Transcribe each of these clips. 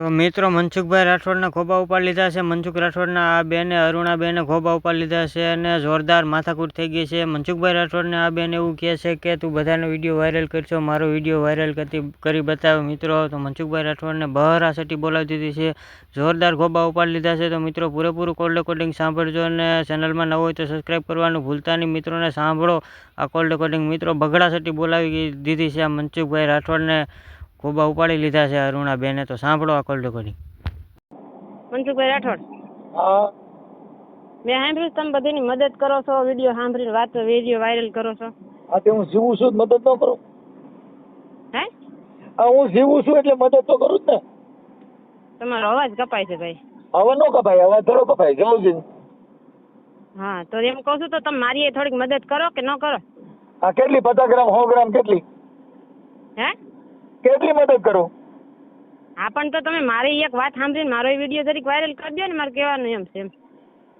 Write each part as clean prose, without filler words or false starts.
તો મિત્રો મનસુખભાઈ રાઠોડના ખોબા ઉપાડી લીધા છે. મનસુખ રાઠોડના આ બેને અરુણાબેને ખોબા ઉપાડી લીધા છે અને જોરદાર માથાકૂટ થઈ ગઈ છે. મનસુખભાઈ રાઠોડને આ બેન એવું કહે છે કે તું બધાનો વિડીયો વાયરલ કરશો, મારો વિડીયો વાયરલ કરી બતાવ્યો. મિત્રો તો મનસુખભાઈ રાઠોડને બહરાસટી બોલાવી દીધી છે, જોરદાર ખોબા ઉપાડી લીધા છે. તો મિત્રો પૂરેપૂરું કોલ રેકોર્ડિંગ સાંભળજો અને ચેનલમાં નવો હોય તો સબસ્ક્રાઈબ કરવાનું ભૂલતા નહીં. મિત્રોને સાંભળો આ કોલ રેકોર્ડિંગ. મિત્રો બગડાસટી બોલાવી દીધી છે આ મનસુખભાઈ રાઠોડને ખોબા ઉપાડી લીધા છે અરુણાબેને. તો સાંભળો આ કોલ રેકોર્ડિંગ. મનસુખભાઈ રાઠોડ, હા મેં સાંભળ્યું તમે બધીની મદદ કરો છો, વિડીયો સાંભળીને વિડીયો વાયરલ કરો છો. હા તે હું જીવું છું મદદ ન કરું? હે? હા હું જીવું છું એટલે મદદ તો કરું જ ને. તમારો અવાજ કપાય છે ભાઈ. હવે ન કપાય, અવાજ થોડો કપાય, જવું છે. હા તો એમ કહું છું તો તમે મારી એ થોડીક મદદ કરો કે ન કરો? હા કેટલી? 50 ગ્રામ 100 ગ્રામ કેટલી? હે? કેટલી મદદ કરું? હા પણ તો તમે મારી એક વાત સાંભળીને મારો વિડીયો જરીક વાયરલ કરી દો ને, મારે કહેવાનું એમ છે.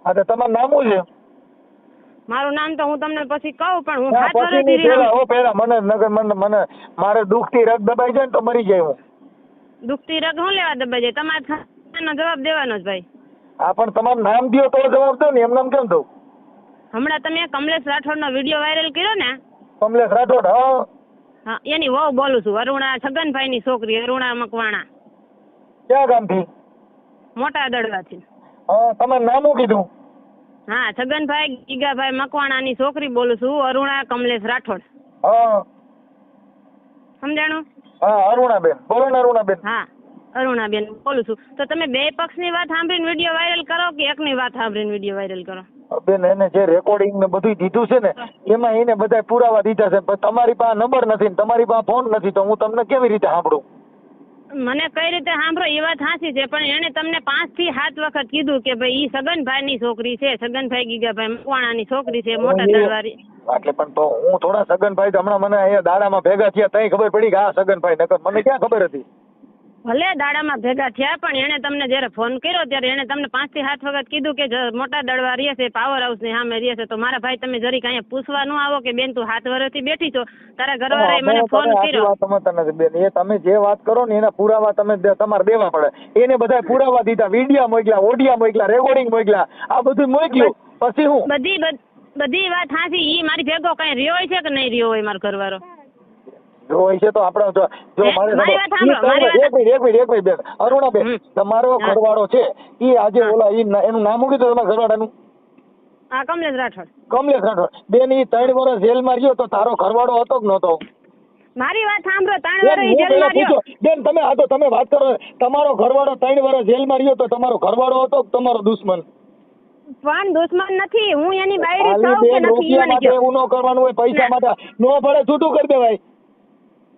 હા તો તમારું નામ શું છે? મારું નામ તો હું તમને પછી કહું, પણ હું હા, 7 પછી વર્ષથી નહીં, પેલા પેલા મને મારે દુખતી રગ દબાઈ જાય ને તો મરી જાય હું. દુખતી રગ હું લેવા દબાઈ જાય? તમારે જવાબ દેવાનો જ ભાઈ. હા પણ તમારું નામ દો તો જવાબ દો ને, એમ નામ કેમ દઉં? હમણાં તમે કમલેશ રાઠોડનો વિડીયો વાયરલ કર્યો ને? કમલેશ રાઠોડ? હા હા એની વહુ બોલું છું, અરુણા છગનભાઈની છોકરી અરુણા મકવાણા, ક્યાં ગામથી? મોટા દડવાથી. હા તમારું નામ શું કીધું? હા છગનભાઈ ગીગાભાઈ મકવાણાની છોકરી બોલું છું, અરુણા કમલેશ રાઠોડ. હા સમજાણું? હા અરુણાબેન બોલો ને. અરુણાબેન? હા અરુણાબેન બોલું છું. તો તમે બે પક્ષની વાત સાંભળીને વિડીયો વાયરલ કરો કે એકની વાત સાંભળીને વિડીયો વાયરલ કરો? બેન એને જે રેકોર્ડિંગ ને બધું દીધું છે ને એમાં એને બધા પુરાવા દીધા છે, પણ તમારી પાસે નંબર નથી ને તમારી પાસે ફોન નથી, તો હું તમને કેવી રીતે સાંભળું? મને કઈ રીતે સાંભળો એ વાત સાચી છે, પણ એને તમને 5 થી 7 વખત કીધું કે ભાઈ ઈ છગનભાઈની છોકરી છે, છગનભાઈ ગીગાભાઈ મકવાણાની છોકરી છે, મોટા દરબારી. એટલે પણ તો હું થોડા સગનભાઈ હમણાં મને અહીંયા દાડામાં ભેગા થયા તઈ ખબર પડી કે આ સગનભાઈ, નકર મને ક્યાં ખબર હતી? ભલે દાડામાં ભેગા થયા, પણ એને તમને જયારે ફોન કર્યો ત્યારે એને તમને 5 થી 7 વખત કીધું કે મોટા દડવા રહે છે, પાવર હાઉસ ની સામે રહે છે. તો મારા ભાઈ તમે જરીક અહીંયા પૂછવા ન આવો કે બેન તું 7 વર્ષથી બેઠી છો, તારા ઘરવાળાએ મને ફોન કર્યો? વાત સમજતા નથી બેન, એ તમે જે વાત કરો ને એના પુરાવા તમે તમારે દેવા પડે. એને બધા પુરાવા દીધા, વિડિયા મોકલ્યા, ઓડિયા મોકલ્યા, રેકોર્ડિંગ મોકલ્યા, આ બધું મોકલ્યું. પછી હું બધી વાત સાચી. ઈ મારી ભેગો કઈ રહ્યો હોય છે કે નહીં રહ્યો હોય મારો ઘરવાળો? જો હોય છે તો આપણે જો મારે એક મિનિટ બેન, અરુણાબેન તમારો ઘરવાળો છે ઈ આજે ઓલા એનું નામ શું કીધું તમારા ઘરવાળાનું? હા કમલેશ રાઠોડ. કમલેશ રાઠોડ. બેન ઈ 3 વર્ષ જેલમાં રહ્યો તો તારો ઘરવાળો હતો કે નહોતો? મારી વાત સાંભળો, 3 વર્ષ જેલમાં રહ્યો. બેન તમે આ તો તમે વાત કરો, તમારો ઘરવાળો 3 વર્ષ જેલમાં રહ્યો તો તમારો ઘરવાળો હતો કે તમારો દુશ્મન? પણ દુશ્મન નથી, હું એની બાયડી છું કે નથી ઈ મને કહો. એવું ન કરવાનું હોય, પૈસા માટે નો પડે છૂટું કરી દેવાય.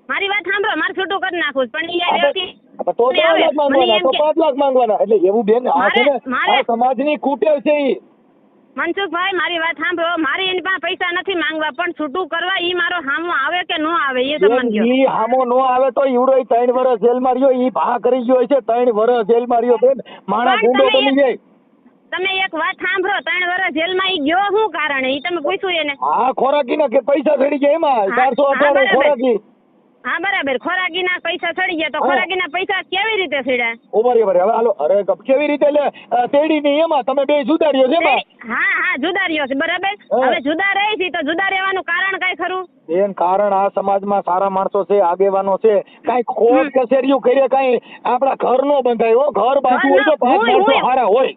મારી વાત સાંભળો, મારે છૂટું કરી નાખું, પણ ઈ વ્યક્તિ તો 5 લાખ માંગવાના, તો 5 લાખ માંગવાના. એટલે એવું બેન આ છે ને આ સમાજની કુટેવ છે ઈ. મનસુખભાઈ મારી વાત સાંભળો, મારી એની પાસે પૈસા નથી માંગવા, પણ છૂટું કરવા ઈ મારો હામો આવે કે નો આવે એ તમને કહો. ઈ હામો નો આવે તો ઈવડો 3 વર્ષ જેલમાં રહ્યો, ઈ ભા કરી ગયો છે. 3 વર્ષ જેલમાં રહ્યો બેન, માણસ ગુંડો બની જાય. તમે એક વાત સાંભળો, 3 વર્ષ જેલમાં ઈ ગયો શું કારણે ઈ તમે પૂછ્યું એને? હા ખોરાકીના કે પૈસા ચડી ગયા એમાં 418 ખોરાકી. હા બરાબર, ખોરાકીના પૈસા ચડી ગયા. તો ખોરાકીના પૈસા કેવી રીતે ચડ્યા? ઉભરી હવે હાલો, અરે કેવી રીતે એટલે તેડી ની એમાં તમે બે જુદા રહ્યો છે એમાં? હા જુદા રહ્યો છે બરાબર. હવે જુદા રહી છે તો જુદા રહેવાનું કારણ કઈ ખરું? બેન કારણ આ સમાજમાં સારા માણસો છે, આગેવાનો છે, કઈ ખોટ કચેરીઓ કરે, કઈ આપડા ઘર નો બંધાય હો. ઘર બાજુ હોય તો 5 માણસો સારા હોય.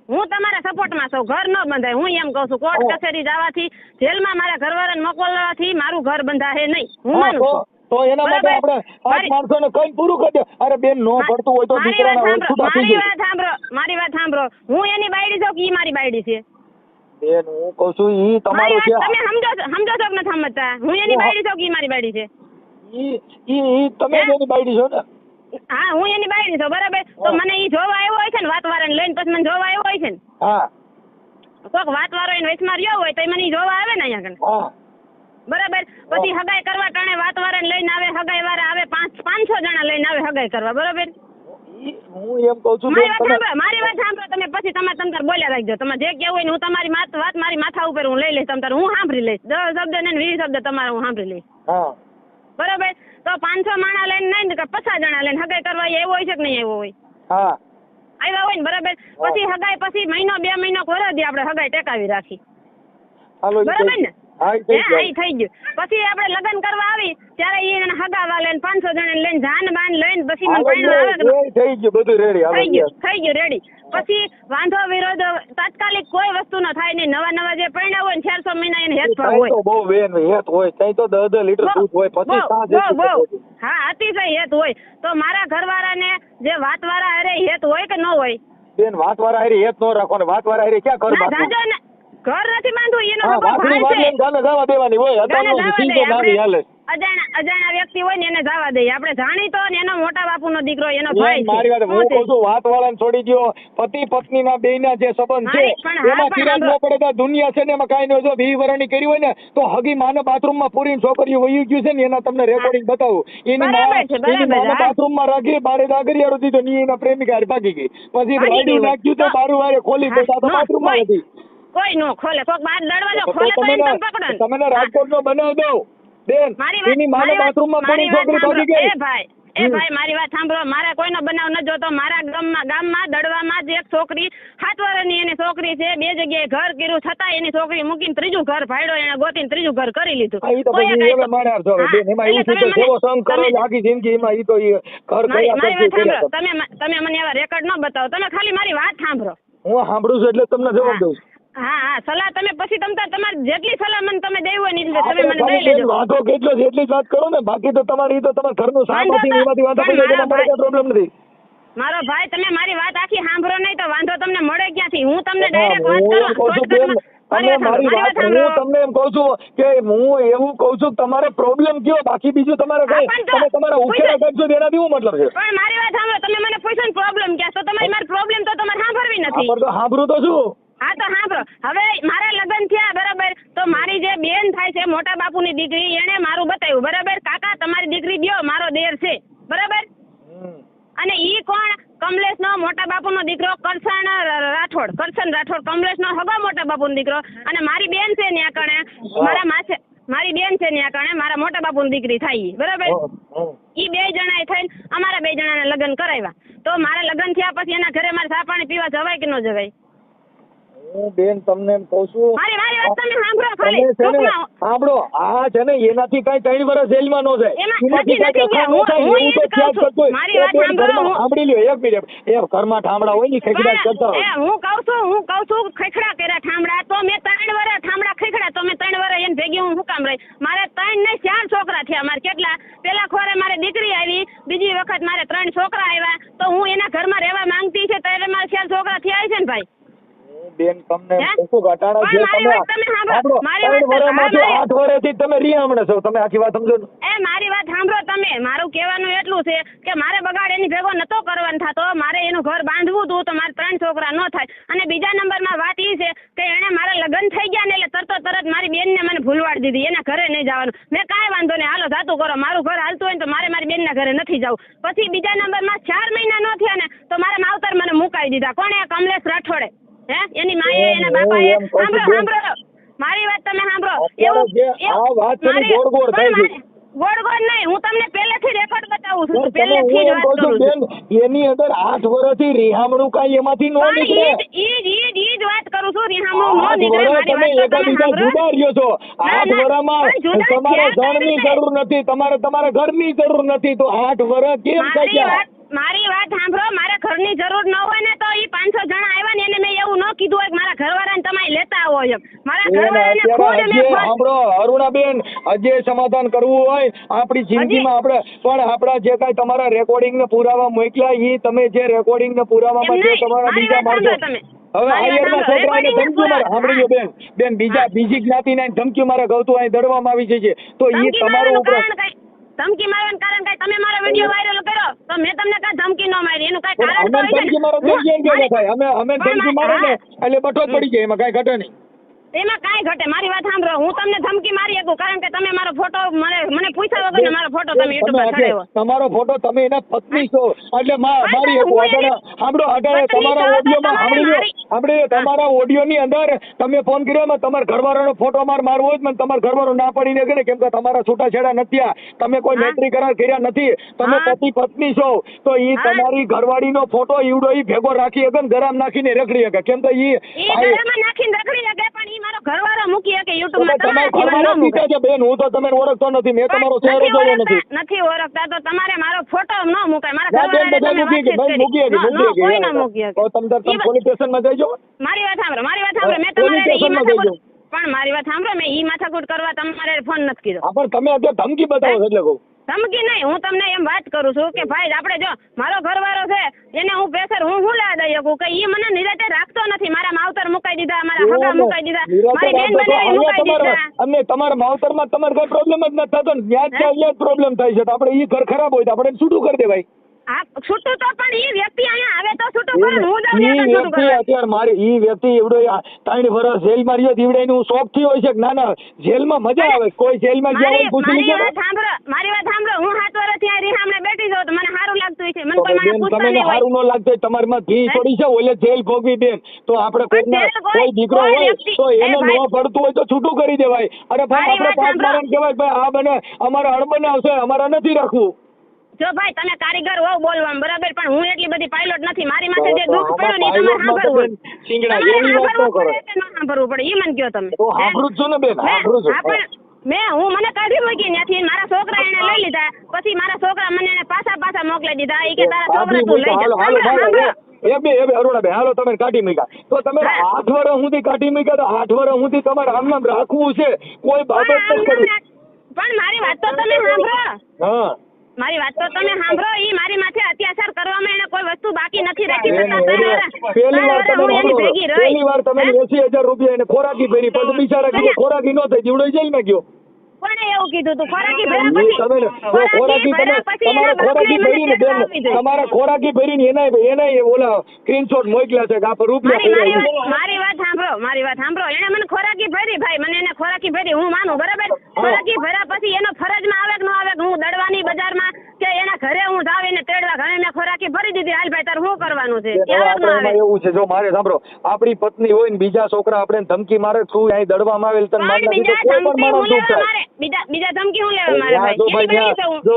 હું તમારા સપોર્ટમાં છું, ઘર ન બંધાય. હું એમ કહું છું કોર્ટ કચેરી જવાથી, જેલમાં મારા ઘરવાળાને મોકલવાથી મારું ઘર બંધાય નહીં, હું માનું છું. તો એના માટે આપણે 5 માણસોને કઈ પૂરું કરી દે. અરે બેન નો પડતું હોય તો દીકરાના છૂટા થઈ જાય. મારી વાત સાંભળો, હું એની બાયડી છું કે ઈ મારી બાયડી છે? બેન હું કહું છું ઈ તમારું છે. તમે સમજો છો કે નથી સમજતા? હું એની બાયડી છું કે ઈ મારી બાયડી છે? ઈ તમે એની બાયડી છો ને? હા હું એની બાયડી છું બરાબર. તો મને ઈ જોવા આવ્યો હોય છે ને, વાતવાળાને લઈને પછી મને જોવા આવ્યો હોય છે ને. હા કોઈક વાતવાળો એને વચમાં રહ્યો હોય તો મને જોવા આવે ને અહીંયા કને. હા બરાબર. પછી હગાઈ કરવા ટાણે વાતવાળાને લઈને આવે, હગાઈ વાળા આવે, 500 જણા લઈને આવે હગાઈ કરવા બરાબર. હું એમ કહું છું મારી વાત સાંભળો તમે, પછી તમે બોલ્યા રાખજો. તમે જે કેવું હોય ને હું તમારી વાત મારી માથા ઉપર હું લઈ લઈશ, હું સાંભળી લઈશ. 10 શબ્દ ને 20 શબ્દ તમારે હું સાંભળી લઈશ. હા બરાબર. તો 500 માણા લઈને નહીં કે 50 જણા લઈને હગાઈ કરવા એવો હોય છે કે નહીં એવો હોય? હા આવ્યા હોય ને બરાબર. પછી હગાઈ પછી મહિનો 2 મહિનો વરસ દી આપણે હગાઈ ટેકાવી રાખી, હાલો બરાબર ને? હા હે આ થઈ ગયું. પછી આપણે લગ્ન કરવા આવી ત્યારે એને હગાવા લઈને 500 જણા લઈને જાન બાન લઈને પછી મને પરણવા આવે કે થઈ ગયું બધું રેડી થઈ ગયું રેડી. પછી વાંધો વિરોધ તાત્કાલિક કોઈ વસ્તુ નો થાય નહીં. નવા જે પરણ્યા હોય ને 400 મહિના એને હેત ભાવ હોય, બહુ વેન હેત હોય ત્યાં તો 10 લીટર દૂધ હોય પછી હા અતિશય હેત હોય. તો મારા ઘરવાળાને જે વાતવાળા હારે હેત હોય કે ન હોય? બેન વાતવાળા હારે હેત ન રાખો ને વાતવાળા હારે ક્યાં ઘર બાંધવું? ઘર નથી બાંધવું, એનો ભાઈ છે જવા દેવાની હોય અજાણ્યા વ્યક્તિ હોય ને એને જવા દઈએ. આપણે જાણીતો ને એનો મોટા બાપુનો દીકરો એનો ભાઈ છે. મારી વાત હું કહું છું વાતવાળાને છોડી દો. પતિ પત્ની ના બે ના જે સંબંધ છે એમાં ચિરાગ ન પડે તો દુનિયા છે ને એમાં કાંઈ ન. જો 20 વર્ષની કરી હોય ને તો હગી માને બાથરૂમ માં પૂરીને છોકરીઓ વહી ગયું છે ને એના તમને રેકોર્ડિંગ બતાવું. એની માને બાથરૂમ માં રાખી બારે દાગરિયારો દીધો ની એના પ્રેમિકા હારે ભાગી ગઈ. પછી રાઈડી નાખ્યું તો બારું વારે ખોલી તો બાથરૂમ માં હતી. કોઈ નો ખોલે, કોક બાર દરવાજો ખોલે તો એને પકડો. તમે રાજકોટ નો બનાવ દો બેન. એની માને બાથરૂમ માં પૂરી છોકરી ભાગી ગઈ. એ ભાઈ મારી વાત સાંભળો. મારે કોઈનો બનાવ ન જોતો. મારા ગામમાં દડવામાં જ એક છોકરી 7 વર્ષની એની છોકરી છે, 2 જગ્યાએ ઘર કર્યું છતાં એની છોકરી મૂકીને 3જું ઘર ભાડ્યો, એને ગોતીને 3જું ઘર કરી લીધું. તમે મને એવા રેકોર્ડ ન બતાવો, તમે ખાલી મારી વાત સાંભળો. હું સાંભળું છું એટલે તમને જવાબ દઉં. હા સલાહ તમે પછી તમારે જેટલી સલાહ મને તમે દેવી હોય ને તમે મને દઈ લેજો. વાંધો કેટલો છે એટલી જ વાત કરો ને, બાકી તો તમારી તો તમારા ઘરનું સામાથી એમાંથી વાંધો પડી જાય, તમારે કોઈ પ્રોબ્લેમ નથી. મારો ભાઈ તમે મારી વાત આખી સાંભળો નહીં તો વાંધો તમને મળે ક્યાંથી? હું તમને ડાયરેક્ટ વાત કરું. તમે મારી વાત હું તમને એમ કહું છું કે હું એવું કહું છું તમારે પ્રોબ્લેમ કયો, બાકી બીજું તમારે કઈ તમે તમારા ઉકેલા કરશો એનાથી શું મતલબ છે? પણ મારી વાત સાંભળો. તમે મને પૂછો ને પ્રોબ્લેમ ક્યાં, તો તમારી મારી પ્રોબ્લેમ તો તમારે સાંભળવી નથી. તો સાંભળું તો શું? હા તો સાંભળો. હવે મારા લગ્ન થયા બરાબર, તો મારી જે બેન થાય છે મોટા બાપુની દીકરી એને મારું બતાવ્યું બરાબર. કાકા તમારી દીકરી દ્યો, મારો દેર છે બરાબર. અને ઈ કોણ? કમલેશ નો મોટા બાપુનો દીકરો કરશન રાઠોડ કમલેશ નો હગો મોટા બાપુનો દીકરો. અને મારી બેન છે ન્યા કણે મારી બેન છે ન્યા કણે મારા મોટા બાપુની દીકરી થાય બરાબર. ઈ 2 જણાએ થઈને અમારા 2 જણાને લગ્ન કરાવ્યા. તો મારા લગ્ન થયા પછી એના ઘરે મારે ચા પાણી પીવા જવાય કે ન જવાય? હું બેન તમને એમ કહું છું મારી વાત તમે સાંભળો ખાલી. સાંભળો આ છે ને એનાથી કઈ 3 વર્ષ જેલમાં ન જાય. મારી વાત સાંભળો. સાંભળી લ્યો એક મિનિટ. એ ઘરમાં ઠામડા હોય ને ખેખડા કરતા હોય. હું કહું છું ખેખડા કર્યા ઠામડા તો મેં 3 વર્ષ ઠામડા ખેખડા તો મેં 3 વર્ષ એને ભેગી હું કામ રહી. મારે 3 નહીં 4 છોકરા થયા. મારે કેટલા પેલા ખોરે મારે દીકરી આવી, બીજી વખત મારે 3 છોકરા આવ્યા. તો હું એના ઘરમાં રહેવા માંગતી છે તો એટલે મારે 4 છોકરા થયા છે ને ભાઈ. બેન તમને શું ઘટાડા છે? તમે 8 વર્ષથી તમે રિયામણે છો. તમે આખી વાત સમજો. મારી વાત સાંભળો તમે. મારું કહેવાનું એટલું છે કે મારે બગાડ એની ભેગો નતો કરવાનો થતો. મારે એનું ઘર બાંધવું હતું તો મારે 3 છોકરા ન થાય. અને બીજા નંબરમાં વાત એ છે કે એને મારા લગ્ન થઈ ગયા ને એટલે તરત મારી બેનને મને ભૂલવાડી દીધી. એના ઘરે નહીં જવાનું. મેં કાંઈ વાંધો નહીં, હાલો જાતું કરો. મારું ઘર હાલતું હોય ને તો મારે મારી બેનના ઘરે નથી જવું. પછી બીજા નંબરમાં 4 મહિના ન થયા ને તો મારા માવતર મને મુકાવી દીધા. કોણે? કમલેશ રાઠોડે. એની માએ એના બાપાએ. સાંભળો મારી વાત તમે સાંભળો. આ વાત છે ને ગોળ થાય છે. ગોળ નહીં, હું તમને પહેલેથી રેકોર્ડ બતાવું છું. પહેલેથી જ વાત કરું છું. એની અંદર 8 વર્ષથી રિહામણું કાઈ એમાંથી નો નીકળે. ઈ જ વાત કરું છું. રિહામણું નો નીકળે. મારી વાત તમે જુદા રહ્યો છો. 8 વર્ષમાં તમારે ધણની જરૂર નથી, તમારા ઘરની જરૂર નથી, તો 8 વર્ષ કેમ થઈ ગયા? મારી વાત સાંભળો. મારા ઘરની જરૂર ન હોય ને તો ઈ 500 જણા આવ્યા ને એને મેં એવું ન કીધું હોય કે મારા ઘરવાળાને તમે લેતા આવો એમ. મારા ઘરવાળાને ખુદ મેં સાંભળો અરુણાબેન, હજે સમાધાન કરવું હોય આપણી જિંદગીમાં આપણે પણ આપણા જે કાંઈ તમારા રેકોર્ડિંગ ને પુરાવા મોકલ્યા ઈ તમે જે રેકોર્ડિંગ ને પુરાવામાં જે તમારા બીજા માણસો હવે આયરના છોકરાને ધમકી મારે. સાંભળજો બેન બીજી જ્ઞાતિના ધમકી મારે ગૌતું અહીં દડવામાં આવી છે તો ઈ તમારું ઉપર ધમકી મારવાનું કારણ કઈ? તમે મારો વિડિયો વાયરલ કર્યો તો મેં તમને કઈ ધમકી ન મારી. એનું કઈ કારણ તો હોય છે ને. અમે ધમકી મારે ને એટલે બટો પડી જાય, એમાં કઈ ઘટે નહીં. એમાં કાંઈ ઘટે. મારી વાત સાંભળો. હું તમને ધમકી મારી શકું કારણ કે તમે મારો ફોટો મને પૂછ્યા વગર મારો ફોટો તમે યુટ્યુબ પર ચડાવ્યો. તમારો ફોટો તમે એના પત્ની છો એટલે મારી શકું. સાંભળો અઢારે તમારા ઓડિયોમાં સાંભળી લો. આપણે તમારા ઓડિયો ની અંદર તમે ફોન કર્યો એમાં તમારા ઘરવાળાનો ફોટો મારવો હોય મને તમારા ઘરવાળો ના પડીને કરે કેમ કે તમારા છૂટાછેડા નથી આ તમે કોઈ મૈત્રી કરાર કર્યા નથી તમે પતિ પત્ની છો તો ઈ તમારી ઘરવાળીનો ફોટો ઈવડો ઈ ભેગો રાખી શકે ને ગરમ નાખીને રખડી શકે કેમ તો ઈ ગરમ નાખીને રખડી શકે પણ ઈ મારો ઘરવાળો મૂકી શકે YouTube માં તમારો ઘરવાળો પીછે છે બેન હું તો તમે ઓળખતો નથી મેં તમારો ચહેરો જોયો નથી ઓળખતા તો તમારે મારો ફોટો ન મુકાય મારા ઘરવાળાને મૂકી તો તમે પોલીસ સ્ટેશનમાં જઈજો મારી વાત સાંભળો મેં તમારે પણ મારી વાત સાંભળો મેં ઈ માથાકૂટ કરવા તમારે ફોન નથી કર્યો પણ તમે અત્યારે ધમકી બતાવો એટલે કહું ધમકી નહીં હું તમને એમ વાત કરું છું કે ભાઈ આપણે જો મારો ઘરવાળો છે એને હું પ્રેશર હું લેવા દઈ શકું કે ઈ મને નિરાતે રાખતો નથી મારા માવતર મુકાઈ દીધા મારા હગા મુકાઈ દીધા મારી બેન બનાવી મુકાઈ દીધા અને તમારા માવતરમાં તમારે કઈ પ્રોબ્લેમ જ નથી થતો ત્યાં જ પ્રોબ્લેમ થાય છે તો આપણે ઈ ઘર ખરાબ હોય તો આપણે છૂટું કરી દેવાય હા છૂટું તો પણ ઈ વ્યક્તિ અહીંયા આવે તો છૂટું કરે હું જાઉં છૂટું કરે અત્યારે મારી ઈ વ્યક્તિ એવડો 3 વર્ષ જેલમાં રહ્યો દીવડે નું શોખ થયો હોય છે કે ના ના જેલમાં મજા આવે કોઈ જેલમાં ગયા હોય પૂછી લીધો મારી વાત સાંભળો હું 7 વર્ષ ત્યાં રીહામણે બેઠી છું તો મને સારું લાગતું હોય છે મને કોઈ મને પૂછતા તમને નહીં સારું ન લાગતું હોય તમારીમાં ઘી થોડી છે ઓલે જેલ ભોગવી બેન તો આપણે કોઈ દીકરો હોય તો એને ન પડતું હોય તો છૂટું કરી દેવાય અરે ભાઈ આપણે પાસ મારણ કહેવાય ભાઈ આ બને અમારા અણબને આવશે અમારા નથી રાખવું જો ભાઈ તમે કારીગર હોવ બોલવામાં બરાબર પણ હું એટલી બધી પાયલોટ નથી મારી માથે જે દુઃખ પડ્યું ને તમારે સાંભળવું સિંગડા એવી વાત ન કરો સાંભળવું પડે ઈ મને કયો તમે તો સાંભળું છું ને બેન સાંભળું છું હું મને કાઢી મૂકી ત્યાંથી મારા છોકરા એને લઈ લીધા પછી મારા છોકરા મને એને પાછા મોકલી દીધા ઈ કે તારા છોકરા તું લઈ જા એ બે અરુણાબેન હાલો તમે કાઢી મૂક્યા તો તમે 8 વર્ષ સુધી કાઢી મૂક્યા તો 8 વર્ષ સુધી તમારે આમ રાખવું છે કોઈ બાબત નથી કરી પણ મારી વાત તો તમે સાંભળો હા મારી વાત તો તમે સાંભળો ઈ મારી માથે અત્યાચાર કરવામાં એને કોઈ વસ્તુ બાકી નથી રાખી પહેલી વાર તમે 80,000 રૂપિયા એને ખોરાકી ભરી પછી બિચારા કીધું ખોરાકી ન થઈ જીવડો જેલમાં ગયો કોણે એવું કીધું તું ખોરાકી ભર્યા પછી ખોરાકી ભરીને બેન તમારા ખોરાકી ભરીને એના ઓલા સ્ક્રીનશોટ મોકલ્યા છે કે આ રૂપિયા મારી વાત સાંભળો એને મને ખોરાકી ભરી ભાઈ મને એને ખોરાકી ભરી હું માનું બરાબર ખોરાકી ભર્યા પછી એનો ફરજમાં આવે કે ન આવે હું દડવાની બજારમાં કે એના ઘરે હું જાવ એને તેડવા ઘરે મેં ખોરાકી ભરી દીધી હાલ ભાઈ તાર શું કરવાનું છે એવું છે જો મારે સાંભળો આપણી પત્ની હોય ને બીજા છોકરા આપણે ધમકી મારે શું અહીં દડવામાં આવેલ તને મારી કોઈ પણ માણસ દુઃખ થાય બીજા ધમકી હું લેવા મારે જો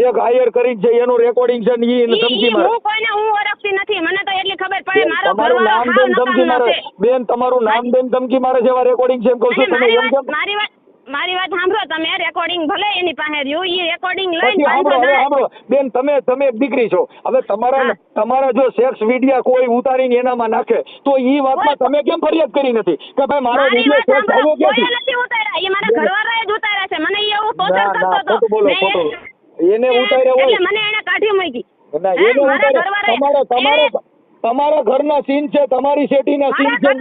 એક હાયર કરીને છે એનું રેકોર્ડિંગ છે ને ઈ ધમકી મારે હું કોઈને હું ઓળખતી નથી મને તો એટલી ખબર પડે મારો તમારું નામ દેન ધમકી મારે બેન તમારું નામ દેન ધમકી મારે છે એવા રેકોર્ડિંગ છે એમ કહું છું તમે એમ કેમ મારી વાત સાંભળો તમે રેકોર્ડિંગ ભલે એની પાસે રહ્યું ઈ રેકોર્ડિંગ લઈને સાંભળો બેન તમે એક દીકરી છો હવે તમારા જો સેક્સ વિડિયા કોઈ ઉતારીને એનામાં નાખે તો ઈ વાતમાં તમે કેમ ફરિયાદ કરી નથી કે ભાઈ મારો વિડિયો સેક્સ આવ્યો ક્યાંથી નથી ઉતાર્યા ઈ મારા ઘરવાળાએ જ ઉતાર્યા છે મને એવું ટોર્ચર કરતો હતો બોલો ખોટું એને ઉતાર્યા હોય એટલે મને એને કાઢી મૂકી ના એને ઉતાર્યા તમારા ઘરના સીન છે તમારી સેટીના સીન છે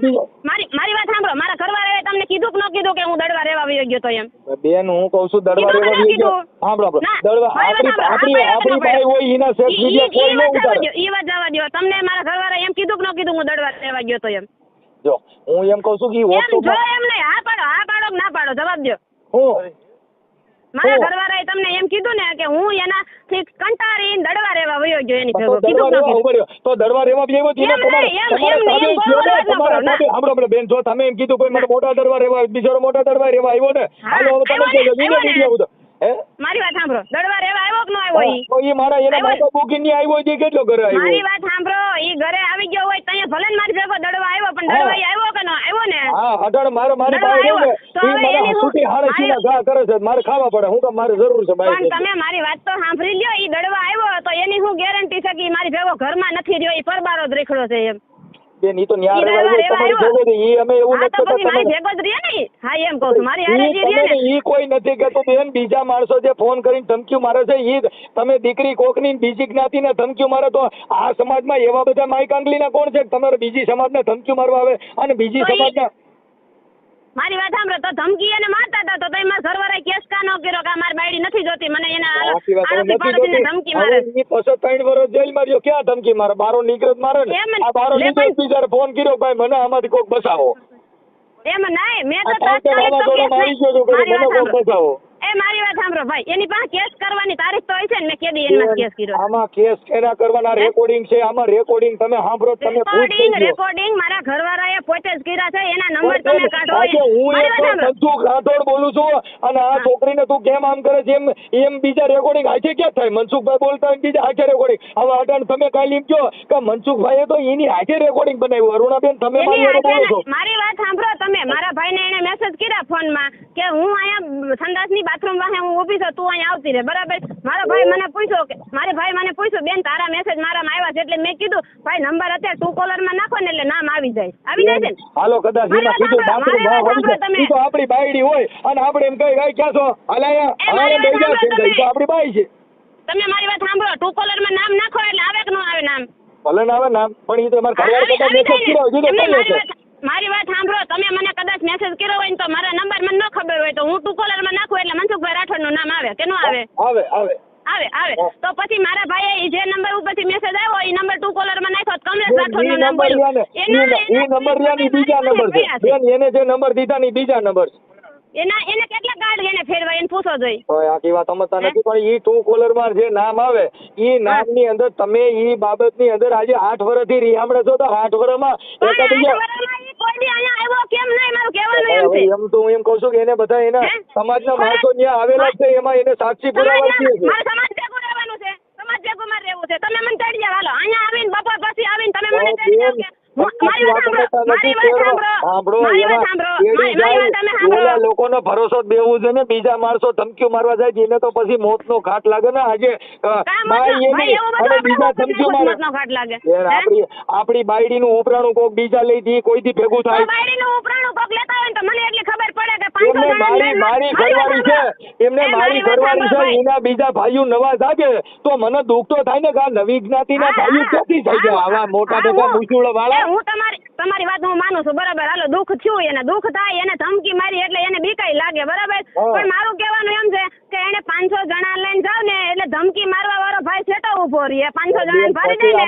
મારી વાત સાંભળો મારા ઘરવાળાએ તમને કીધું કે ન કીધું કે હું દડવા રહેવા વયો ગયો તો એમ બેન હું કહું છું દડવા રહેવા વયો ગયો સાંભળો દડવા આપણી ભાઈ હોય એના સેક્સ વિડિયો કોઈ ન ઉતારે ઈ વાત જવા દો તમને મારા ઘરવાળાએ એમ કીધું કે ન કીધું હું દડવા રહેવા ગયો તો એમ જો હું એમ કહું છું કે જો એમ નહીં હા પાડો ના પાડો જવાબ દો હું મારા ઘરવાળાએ તમને એમ કીધું ને કે હું એનાથી કંટાળીને દડવા રહેવા વયો ગયો એની ભેગો કીધું તો દડવા રહેવા બેવો તમારે બેન જો તમે એમ કીધું કોઈ મને મોટા દડવા રહેવા બિચારો મોટા દડવા રહેવા આવ્યો ને હાલો હવે તમે વિડીયો મારી વાત સાંભળો દડવા રહેવા આવ્યો કે ન આવ્યો ઈ મારા એના માતા બુકિંગ ની આવ્યો છે કેટલો ઘરે આવ્યો મારી વાત સાંભળો ઈ ઘરે આવી ગયો હોય તઅહીંયા ભલે મારી ભેગો દડવા આવ્યો પણ દડવા આવ્યો કે ન આવ્યો ને હા અઢાર મારી પાસે આવ્યો ને ઈ મને સુટી હાડે સીના ઘા કરે છે મારે ખાવા પડે હું તો મારે જરૂર છે ભાઈ પણ તમે મારી વાત તો સાંભળી લ્યો ઈ દડવા આવ્યો તો એની હું ગેરંટી છે કે મારી ભેગો ઘરમાં નથી રહ્યો ઈ પરબારો જ રેખડો છે એમ બેન ઈ તો ન્યા તમારી ભેગો છે ઈ અમે એવું નથી કરતા મારી ભેગો જ રહે ને હા એમ કહું છું મારી હારે જ રહે ને ઈ કોઈ નથી કહેતું બેન બીજા માણસો જે ફોન કરીને ધમકીઓ મારે છે ઈ તમે દીકરી કોકની બીજી જ્ઞાતિને ધમકીઓ મારે તો આ સમાજમાં એવા બધા માઈક આંગલીના કોણ છે તમારે બીજી સમાજને ધમકીઓ મારવા આવે અને બીજી સમાજના મારી વાત સાંભળો તો ધમકી એને મારતા હતા તો તમે મારા ઘરવાળાએ કેસ કા ન કર્યો કે મારી બાયડી નથી જોતી મને એના આરોપી પાડોશીને ધમકી મારે ઈ પછી 3 વર્ષ જેલમાં રહ્યો ક્યાં ધમકી મારે બારો નીકળે મારે ને આ બારો નીકળે બીજારે ફોન કર્યો ભાઈ મને આમાંથી કોક બચાવો એમ નહીં મેં તો મારી ગયો તો મને કોક બચાવો મારી વાત સાંભળો ભાઈ, એની પાસે કેસ કરવાની તારીખ તો હોય છે ને, મેં કેદી એમાં કેસ કર્યો. આમાં કેસ કેના કરવાના? રેકોર્ડિંગ છે આમાં, રેકોર્ડિંગ તમે સાંભળો, તમે રેકોર્ડિંગ મારા ઘરવાળાએ પોતે જ કર્યા છે, એના નંબર તમે કાઢો. હું મનસુખ રાઠોડ બોલું છું, અને આ છોકરીને તું કેમ આમ કરે છે એમ બીજા રેકોર્ડિંગ આજે ક્યાં થાય? મનસુખભાઈ બોલતા હોય બીજા આજે રેકોર્ડિંગ. હવે અટાણ તમે કાલે એમ કહો કે મનસુખભાઈએ તો એની આજે રેકોર્ડિંગ બનાવ્યું. અરુણાબેન તમે બોલો છો. મારી વાત સાંભળો તમે. મારા ભાઈને એને મેસેજ કર્યા ફોનમાં કે હું અહીંયા સંડાસની બાથરૂમ વાહે હું ઊભી છું, તું અહીંયા આવતી રહે, બરાબર? મારો ભાઈ મને પૂછ્યો કે બેન તારા મેસેજ મારામાં આવ્યા છે, એટલે મેં કીધું ભાઈ નંબર અત્યારે ટુ કોલરમાં નાખો ને એટલે નામ આવી જાય છે ને. હાલો કદાચ એમાં કીધું બાથરૂમ માં હોય છે, તો આપણી બાયડી હોય અને આપણે એમ કહી ભાઈ ક્યાં છો, હાલાયા તો આપણી બાઈ છે. તમે મારી વાત સાંભળો, ટુ કોલરમાં નામ નાખો એટલે આવે કે ન આવે નામ? ભલે ના આવે નામ, પણ એ તો મારા ઘરવાળા કદાચ મેસેજ કર્યો હોય તો મારી વાત સાંભળો, તમે મને કદાચ મેસેજ કર્યો હોય તો મારા નંબર મને ન ખબર હોય તો હું ટુ કોલરમાં નાખું એટલે મનસુખભાઈ રાઠોડ નું નામ આવે કે ન આવે? આવે. તો પછી મારા ભાઈએ જે નંબર ઉપરથી મેસેજ આવ્યો એ નંબર ટુ કોલરમાં નાખ્યો, કમલેશ રાઠોડ નું નામ બોલ્યું. એ નંબર યાની બીજા નંબર છે બેન, એને જે નંબર દીધા ની બીજા નંબર છે. એને કેટલા કાર્ડ એને ફેરવાય એને પૂછો જોઈ. આખી વાત સમજતા નથી, પણ ઈ ટુ કોલર માં જે નામ આવે ઈ નામ ની અંદર તમે ઈ બાબત ની અંદર આજે 8 વર્ષથી રીહામણે છો, તો 8 વર્ષમાં એમ તો હું એમ કઉ છું કે એને બધા એના સમાજના માણસો ત્યાં આવેલા છે, એમાં એને સાક્ષી પુરાવા છે. સમાજ ભેગું રહેવાનું છે, સમાજ ભેગું માં રહેવું છે. તમે મને ચડી જાવ, હાલો અહીંયા આવીને બપોર પછી આવીને તમે મને ચડી જાવ કે લોકોનો ભરોસો દેવું છે ને, બીજા માણસો ધમકીઓ મારવા જાય એને તો પછી મોત નો ઘાટ લાગે ને. આજે બીજા ધમકીઓ મારે, આપડી બાયડી નું ઉપરાણું કોક બીજા લઈ દી કોઈથી ભેગું થાય. મારી ઘરવાળી છે, એમને મારી ઘરવાળી છે, એના બીજા ભાઈઓ નવા જાગે તો મને દુઃખ તો થાય ને કે આ નવી જ્ઞાતિના ભાઈઓ ક્યાંથી થઈ ગયા આવા મોટા મોટા મુસુળો વાળા. તમારી વાત હું માનું છું, બરાબર. હાલો દુઃખ થયું, એને દુઃખ થાય, એને ધમકી મારી એટલે એને બીકાઈ લાગે, બરાબર. પણ મારું કહેવાનું એમ છે કે એને 500 જણા લઈને જાવ ને એટલે ધમકી મારવા વાળો ભાઈ છેટો ઉભો રહે. 500 જણા ભારી દે ને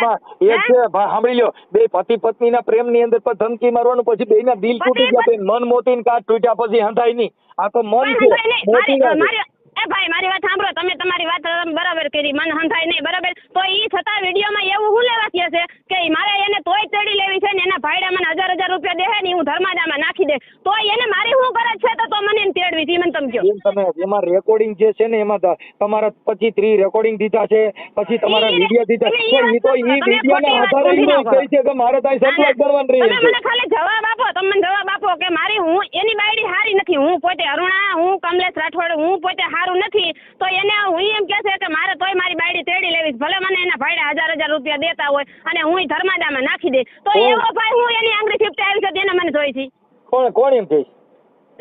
એક છે સાંભળી લ્યો, બે પતિ પત્ની ના પ્રેમ ની અંદર પણ ધમકી મારવાનું, પછી બે ના દિલ તૂટી ગયા, મન મોતી ને કાચ તૂટ્યા પછી હંધાય નહીં. આ તો મન છે મોતી ના. ભાઈ મારી વાત સાંભળો, તમે તમારી વાત બરાબર કરી, મન હંધાય નહીં, બરાબર. તો ઈ છતાં વિડીયોમાં એવું શું લેવા છે કે મારે એને તોય ચડી લેવી છે ને, એના ભાઈડા મને 1000 રૂપિયા દે ને હું ધર્માદામાં નાખી દે, તો એને મારી શું ગરજ છે? તો મને એમ તેડવી છે, મને તમે કહો. તમે એમાં રેકોર્ડિંગ જે છે ને એમાં તમારા પછી 3 રેકોર્ડિંગ દીધા છે, પછી તમારા વિડીયો દીધા છે, તો ઈ વિડીયોના આધારે ઈ કહે છે કે મારે તારી સપ્લાય કરવાની રહી છે. તમે મને ખાલી જવાબ આપો, તમે મને જવાબ આપો કે મારી હું એની બાયડી હારી નથી, હું પોતે અરુણા, હું કમલેશ રાઠોડ, હું પોતે હારું નથી, તો એને હું એમ કે છે કે મારે તોય મારી બાયડી તેડી લેવી, ભલે મને એના ભાઈડા 1000 રૂપિયા દેતા હોય અને હું ધર્માદામાં નાખી દે, તો એવો ભાઈ હું એની આંગળી ફિફ્ટી આવી છે તેને મને જોઈ છે. કોણ એમ કહે?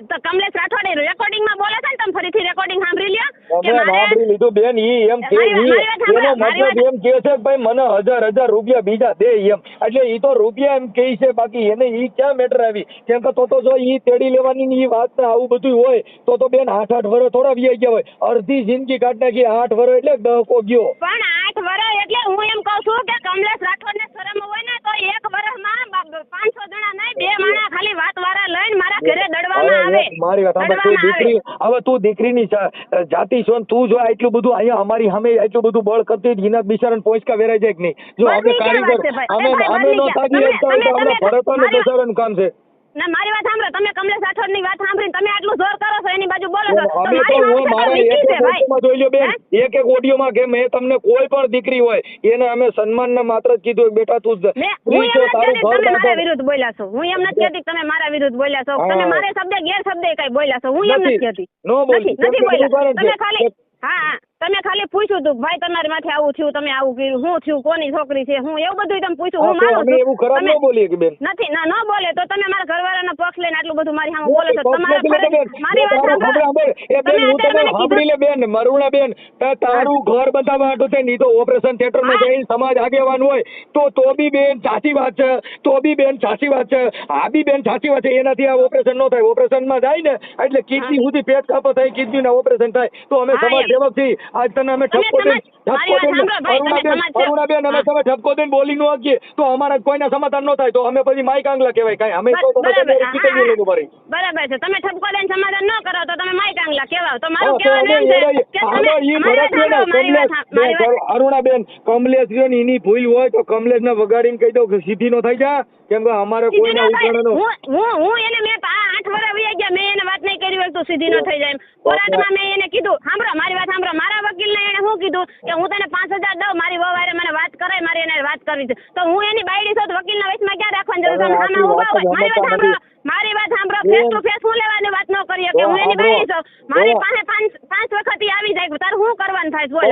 તો કમલેશ રાઠોડ રેકોર્ડિંગ માં બોલે છે ને, તમે ફરીથી રેકોર્ડિંગ સાંભળી લ્યો. સાંભળી લીધું બેન, ઈ એમ કે એનો મતલબ એમ કે છે ભાઈ મને 1000 રૂપિયા બીજા દે એમ, એટલે ઈ તો રૂપિયા એમ કે છે, બાકી એને ઈ ક્યાં મેટર આવી? કેમ કે તો જો ઈ તેડી લેવાની ની વાત આવું બધું હોય તો બેન 8 વર્ષ થોડા વી ગયા હોય, અડધી જિંદગી કાઢ નાખી. 8 વર્ષ એટલે દહકો ગયો. પણ 8 વર્ષ એટલે હું એમ કહું છું કે કમલેશ રાઠોડ ને શરમ હોય ને તો 1 વર્ષમાં 500 જણા નહીં, 2 માણા ખાલી વાત વાળા લઈને મારા ઘરે દડવામાં આવે. મારી વાત સાંભળ, તું દીકરી, હવે તું દીકરીની જાતિ છો, તું જો આટલું બધું અહીંયા અમારી સામે આટલું બધું બળ કરતી એના બિચારાને પોંચકા વેરાઈ જાય કે નહીં? જો અમે કારીગર અમે નો તાકી શકતા હોય તો આપણે ભરતોને બેસાડવાનું કામ છે. ના મારી વાત સાંભળો, તમે કમલેશ રાઠોડ ની વાત સાંભળીને તમે આટલું જોર કરો છો, એની બાજુ બોલો છો. અમે તો હું મારા એક જોઈ લો બેન, એક ઓડિયોમાં કે મેં તમને કોઈ પણ દીકરી હોય એને અમે સન્માન ને માત્ર કીધું બેટા તું તારું ઘર મારા વિરુદ્ધ બોલ્યા છો. હું એમ નથી કહેતી તમે મારા વિરુદ્ધ બોલ્યા છો, તમે મારે શબ્દ ગેરશબ્દ કઈ બોલ્યા છો, હું એમ નથી કહેતી. નો બોલી નથી બોલ્યા તમે ખાલી. હા તમે ખાલી પૂછ્યું તું ભાઈ તમારી માથે આવું થયું, તમે આવું કર્યું, હું થયું, કોની છોકરી છે, હું એવું બધું તમે પૂછ્યું. હું માનું છું એવું ખરાબ ન બોલીએ કે બેન નથી ના ન બોલે તો તમે મારા ઘરવાળાનો પક્ષ લઈને આટલું બધું મારી સામે બોલો છો. મારી વાત સાંભળો એ બેન, હું તમે સાંભળી લે બેન, મરુણા બેન, તારું ઘર બતાવવા હાટું છે ની તો ઓપરેશન થિયેટર માં જઈને સમાજ આગેવાન હોય તો બી બેન સાચી વાત છે, તો બી બેન સાચી વાત છે, આ બી બેન સાચી વાત છે. એનાથી આ ઓપરેશન ન થાય, ઓપરેશન માં જાય ને એટલે કિડની સુધી પેટ કાપો થાય, કિડની ના ઓપરેશન થાય, તો અમે સમાજ સેવક છીએ આજ તને અમે ઠપકો દઈને અરુણાબેન અમે તમે ઠપકો દઈને બોલી ન શકીએ તો અમારા કોઈના સમાધાન ન થાય તો અમે પછી માઈક આંગલા કહેવાય કાંઈ અમે તો તમે બરાબર છે. તમે ઠપકો દઈને સમાધાન ન કરો તો તમે માઈક આંગલા કહેવાઓ. તો મારું કહેવાનું અરુણાબેન કમલેશ જો ને એની ભૂલ હોય તો કમલેશ ને વગાડીને કહી દો કે સીધી નો થઈ જા. કેમ કે અમારે કોઈના ઉજાણનો હું એને મેં 8 વર્ષ વયા ગયા મેં એને વાત નહીં કરી હોય તો સીધી ન થઈ જાય. કોર્ટમાં મેં એને કીધું સાંભળો મારી વાત સાંભળો. મારા વકીલને એને શું કીધું કે હું તને 5000 દઉં મારી વહુ હારે મને વાત કરાય મારી એને વાત કરવી છે. તો હું એની બાયડી છું તો વકીલના વચમાં ક્યાં રાખવાની જરૂર છે? મારી વાત સાંભળો ફેસ ટુ ફેસ હું લેવાની વાત ન કરીએ કે હું એની બાયડી છું. મારી પાસે 5 વખત આવી જાય તાર શું કરવાનું થાય બોલ?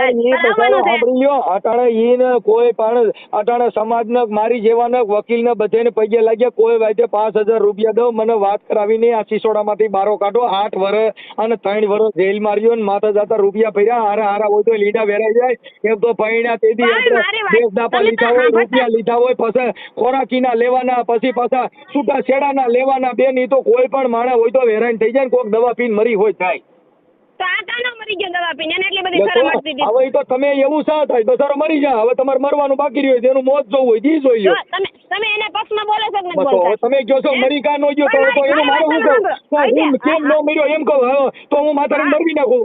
અટાણે ઈને કોઈ પણ અટાણે સમાજને મારી જેવાના વકીલને બધાને પગે લાગ્યા કોઈ વાતે 5000 રૂપિયા દો મને વાત કરાવીને આ સિસોડામાંથી બારો કાઢો. 8 વર્ષ અને 3 વર્ષ જેલ માર્યો ને માથા જાતા રૂપિયા ફર્યા હારા હોય તો લીડા વેરાઈ જાય. એમ તો પૈણા તેદી દેશ દાપા લીધા હોય રૂપિયા લીધા હોય પછી ખોરાકીના લેવાના પછી પાછા છૂટા છેડાના લેવાના બેન ઈ તો કોઈ પણ માણસ હોય તો વેરાઈ થઈ જાય ને કોઈક દવા પીને મરી હોય થાય. તો આ કાનો મરી ગયો દવા પીને એને એટલી બધી શરમ આવતી હતી. હવે તો તમે એવું શા થાય બસારો મરી જાય. હવે તમારે મરવાનું બાકી રહ્યું હોય એનું મોત જોવું હોય જી જોઈ લો. તમે એને પક્ષમાં બોલો છો કે નથી બોલતા? તમે કહો છો મરી કા નો ગયો તો એનું મારે શું કહું હું કેમ નો મર્યો એમ કહું તો હું માથાને મરવી નાખું.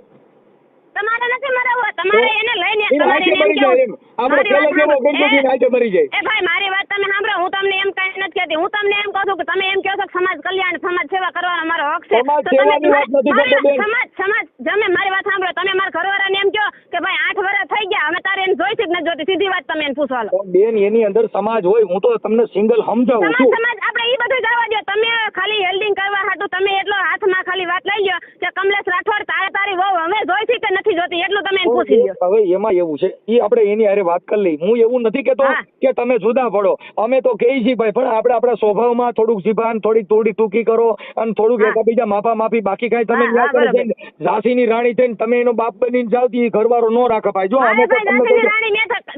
તમારે નથી મરાવો તમારે એને લઈને તમારે એને મરી જાય એમ આપણે પેલા જેવો ગંદકી આજે મરી જાય. એ ભાઈ મારી વાત તમે સાંભળો. હું તમને એમ કઈ નથી કહેતી. હું તમને એમ કહું છું કે તમે એમ કહો છો સમાજ કલ્યાણ સમાજ સેવા કરવાનો મારો હક છે. સમાજ સેવાની વાત નથી કરતો બેન. સમાજ તમે મારી વાત સાંભળો. તમે મારા ઘરવાળાને એમ કહો કે ભાઈ 8 વર્ષ થઈ ગયા હવે તારે એને જોઈ છે કે નથી જોતી સીધી વાત તમે એને પૂછવા લો. બેન એની અંદર સમાજ હોય હું તો તમને સિંગલ સમજાવું છું. સમાજ આપણે ઈ બધું જવા દો. તમે ખાલી હેલ્ડિંગ કરવા હાટુ તમે એટલો હાથમાં ખાલી વાત લઈ લ્યો કે કમલેશ રાઠોડ તારી વહુ હવે જોઈ છે કે નથી જોતી એટલું તમે એને પૂછી લ્યો. હવે એમાં એવું છે ઈ આપણે એની હારે વાત કરી લઈ. હું એવું નથી કેતો કે તમે જુદા પડો. અમે તો કહી છીએ ભાઈ પણ આપણે આપણા સ્વભાવમાં થોડુંક જીભાન થોડી ટૂંકી કરો અને થોડુંક એકબીજા માફી બાકી કાંઈ તમે ઝાંસીની રાણી થઈને તમે એનો બાપ બનીને જાવ તો ઘરવાળો નો રાખે ભાઈ. જો અમે તો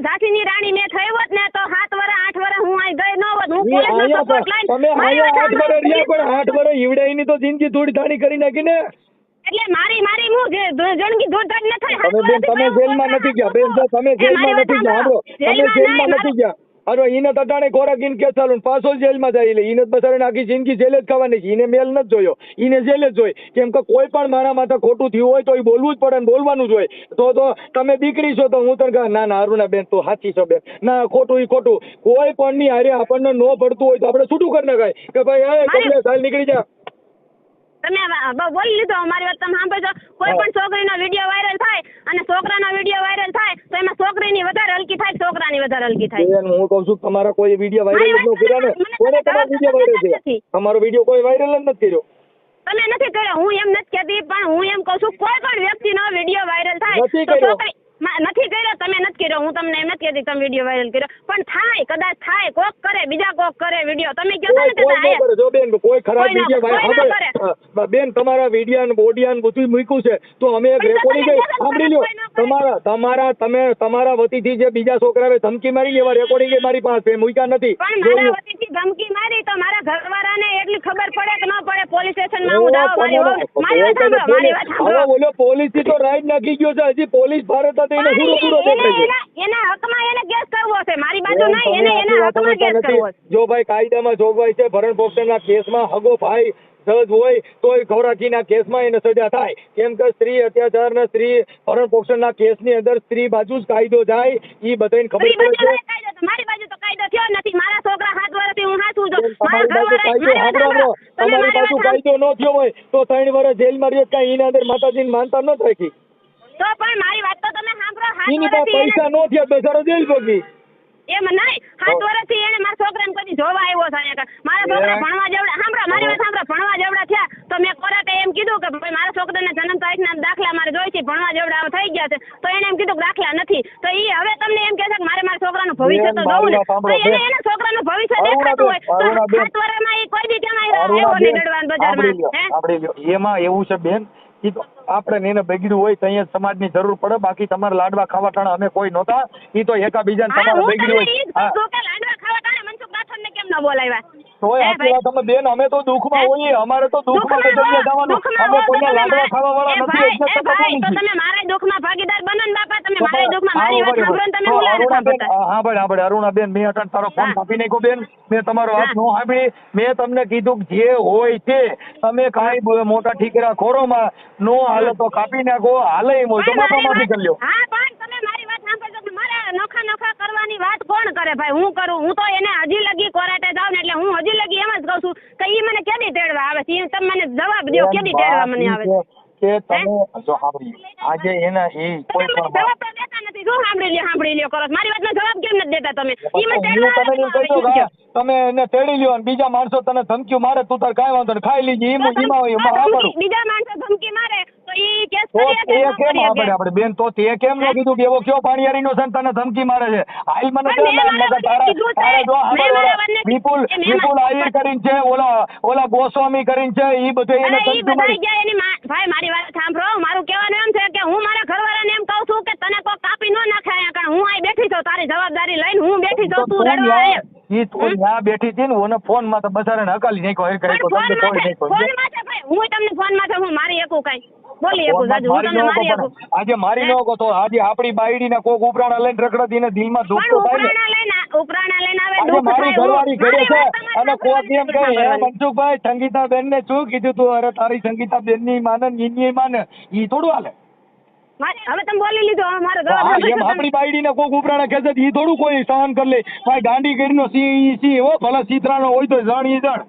ઝાંસીની રાણી મેં થઈ હોત ને તો 7 વર્ષ 8 વર્ષ હું અહીં ગઈ ન હોત. હું પોલીસનો સપોર્ટ લઈને તમે આયા 8 વર્ષ રહ્યા પણ 8 વર્ષ ઈવડાઈની તો જિંદગી થોડી ધાણી કરી નાખી ને. એટલે મારી હું જણકી દૂરદાર ન થાય. તમે જેલમાં નથી ગયા બેન. તમે જેલમાં નથી ગયા. સાંભળો તમે જેલમાં નથી ગયા. અરે ઈને તટાણે ખોરાકીને કે ચાલુ પાછો જેલમાં જાય એટલે ઈને બસારે આખી જિંદગી જેલ જ ખાવાની છે. ઈને મેલ નથી જોયો ઈને જેલ જ જોઈ. કેમ કે કોઈ પણ મારા માથે ખોટું થયું હોય તો એ બોલવું જ પડે ને બોલવાનું જ હોય. તો તમે દીકરી છો તો હું તને કહું ના અરુણાબેન તું સાચી છો બેન. ના ખોટું ઈ ખોટું કોઈ પણ ની હારે આપણને ન પડતું હોય તો આપણે છૂટું કરી નખાય કે ભાઈ એ કમલેશ હાલ નીકળી જા. તમે બોલી લીધો. મારી વાત તમે સાંભળજો. કોઈ પણ છોકરીનો વિડીયો વાયરલ થાય અને છોકરાનો વિડીયો વાયરલ થાય તો એમાં છોકરીની વધારે હલકી થાય છોકરાની વધારે હલકી થાય. હું કહું છું તમારા કોઈ વિડીયો વાયરલ ન કર્યા ને કોને તમારો વિડીયો વાયરલ કર્યો? તમારો વિડીયો કોઈ વાયરલ જ નથી કર્યો. તમે નથી કર્યો. હું એમ નથી કહેતી પણ હું એમ કહું છું કોઈ પણ વ્યક્તિનો વિડીયો વાયરલ થાય નથી કર્યો. નથી કર્યો તમે નથી કર્યો. હું તમને એમ નથી કહેતી તમે વિડીયો વાયરલ કર્યો પણ થાય કદાચ થાય કોક કરે બીજા કોક કરે વિડીયો. તમે કહો છો ને જો બેન કોઈ ખરાબ વિડીયો બેન તમારા વિડીયો બોડિયા બધું મૂક્યું છે તો અમે એક રેકોર્ડિંગ સાંભળી લ્યો. તમારા વતીથી જે બીજા છોકરાએ ધમકી મારી એવા રેકોર્ડિંગ મારી પાસે મૂક્યા નથી. પણ મારા વતીથી ધમકી મારી તો મારા ઘરવાળાને એટલી ખબર પડે કે ન પડે પોલીસ સ્ટેશનમાં હું દાવ મારી વાત સાંભળો. બોલો પોલીસ થી તો રાઈડ નાખી ગયો છે. હજી પોલીસ ભારત એના હકમાં એને કેસ કરવો છે. મારી બાજુ નહીં એના હકમાં કેસ કરવો છે. જો ભાઈ કાયદામાં જોગવાઈ છે ભરણ પોષણના કેસમાં હગો ભાઈ જજ હોય તો ખોરાકીના કેસમાં એને સજા થાય. કેમ કે સ્ત્રી અત્યાચારના સ્ત્રી ભરણ પોષણના કેસની અંદર સ્ત્રી બાજુ જ કાયદો જાય એ બધાને ખબર પડે છે. મારી બાજુ તો કાયદો થયો નથી. મારા છોકરા 7 વર્ષથી હું હાચું છું. તમારી બાજુ કાયદો ન થયો હોય તો 3 વર્ષ જેલમાં રહ્યો કાંઈ એના અંદર માતાજીને માનતા ન થાય. તો પણ મારી વાત તો તમે સાંભળો. એની પાસે પૈસા નો થયા બેચારો જેલ ભોગી. એમ નહીં 7 વર્ષથી એને મારા છોકરાને કદી જોવા આવ્યો છે અહીંયા. મારા છોકરા ભણવા જેવડા સાંભળો મારી વાત સાંભળો ભણવા જેવડા થયા તો મેં કોર્ટે એમ કીધું કે ભાઈ મારા છોકરાને જન્મ તારીખના દાખલા મારે જોઈ છે ભણવા જેવડા થઈ ગયા છે તો એને એમ કીધું દાખલા નથી તો એ હવે તમને એમ કહે છે કે મારા છોકરાનું ભવિષ્ય તો જોવું ને એને એના છોકરાનું ભવિષ્ય દેખાતું હોય તો 7 વર્ષમાં એ કોઈ દી કેમ આવ્યો નહીં દડવાન બજારમાં. એમાં એવું છે બેન આપણે એને બગડ્યું હોય તો અહીંયા સમાજની જરૂર પડે. બાકી તમારે લાડવા ખાવા ટાણા અમે કોઈ નહોતા. ઈ તો એકાબીજાને તમારે બગડ્યું હોય લાડવા ખાવા ટાણે મનસુખ રાઠોડને કેમ ન બોલાવ્યા? તોય આટલી વાત તમે બેન, અમે તો દુઃખમાં હોઈએ, અમારે તો દુઃખમાં તો જગ્યા જવાનું, અમે કોઈના લાડવા ખાવા વાળા નથી, એટલે તો બોલું તો છું. તમે મારા દુઃખમાં ભાગીદાર બનો ને બાપા, તમે મારા દુઃખમાં મારી વાત સાંભળો ને તમે ઉલ્લા નથી અરુણાબેન, સાંભળતા. હા ભાઈ આપણે અરુણાબેન, મેં અટાણ તારો ફોન કાપી નાખ્યો બેન, મેં તમારો વાત ન સાંભળી. મેં તમને કીધું કે જે હોય તે તમે કાંઈ મોટા ઠીકરા ખોરોમાં નો હાલે તો કાપી નાખો, હાલે એમ હોય તો માફામાફી કરી લ્યો. હા પણ તમે મારી વાત સાંભળજો કે મારે નોખા કરવાની વાત કોણ કરે ભાઈ? હું કરું? હું તો એને હજી લગી કોરાટે જાઉં ને એટલે હું હજી લગી એમ જ કહું છું કે ઈ મને કેદી તેડવા આવે છે? ઈ તમે મને જવાબ દો, કેદી તેડવા મને આવે છે? કે તમે જો સાંભળી આજે એના એ કોઈ તમે પણ જવાબ તો દેતા નથી. શું સાંભળી લ્યો કરો છો? મારી વાતનો જવાબ કેમ નથી દેતા તમે? ઈ મને હું તેડવા તમે એમ કહી દઉં કે તમે એને તેડી લ્યો અને બીજા માણસો તને ધમકીઓ મારે, તું તાર કાંઈ વાંધો નહીં, ખાઈ લીધી એમાં બીજા માણસો ધમકી મારે તો ઈ કેસ તો કરીએ તે કે ન કેમ કરીએ? આપણે બેન, તો તે કેમ ન કીધું કે એવો કયો પાણીયારીનો છે ને તને ધમકી મારે છે? હાલ મને પણ કેમ મેં નકર મારા વતને કીધું છે. તારા જો મેં સાંભળ, મારા વતને વિપુલ એ મેં વિપુલ આહિર કરીને છે, ઓલા ગોસ્વામી કરીને છે, ઈ બધે એને અરે ઈ ધમકી બધા મારી. ગયા એની ભાઈ મારી વાત સાંભળો. મારું કહેવાનું એમ છે કે હું મારા ઘરવાળાને એમ કહું છું કે તને કોઈ કાપી ન નાખે અહીંયા, કારણ હું અહીં બેઠી છું તારી જવાબદારી લઈને, હું બેઠી છું, તું રડવા આય. ઈ તો ત્યાં બેઠી હતી ને, ઓને ફોનમાં તો બચારાને હકાલી નાખ્યો, હર કરી પણ તમને તોડી નાખ્યો. ફોન માં છે ભાઈ, હું તમને ફોન માં છે, હું મારી એકું કઈ બોલી એકું જાજુ, હું તમને મારી એકું. આજે મારી ન કહો તો આજે આપણી બાયડીના કોક ઉપરાણા લઈને રખડતી ને દિલમાં દુઃખ પણ તો થાય ને. ઉપરાણા લઈને આવે આજે દુઃખ મારી થાય. ઘરવાળી ઘરે છે અને કોક એમ કહે હે સાંભળવાની. મનસુખભાઈ સંગીતાબેન ને શું કીધું તું? અરે તારી સંગીતાબેન ની માને ને ઈની માને, ઈ થોડું હાલે. હવે તમે બોલી લીધો, હવે મારો જવાબ હા આપો એમ છો આપણી બાયડીને કોક ઉપરાણા ખેંચે ઈ થોડું કોઈ સહન કરી લે. ભાઈ ગાંડી કરીને સિંહ ઈ સિંહ હો, ભલે ચિત્રાનો હોય તો જણ ઈ જણ.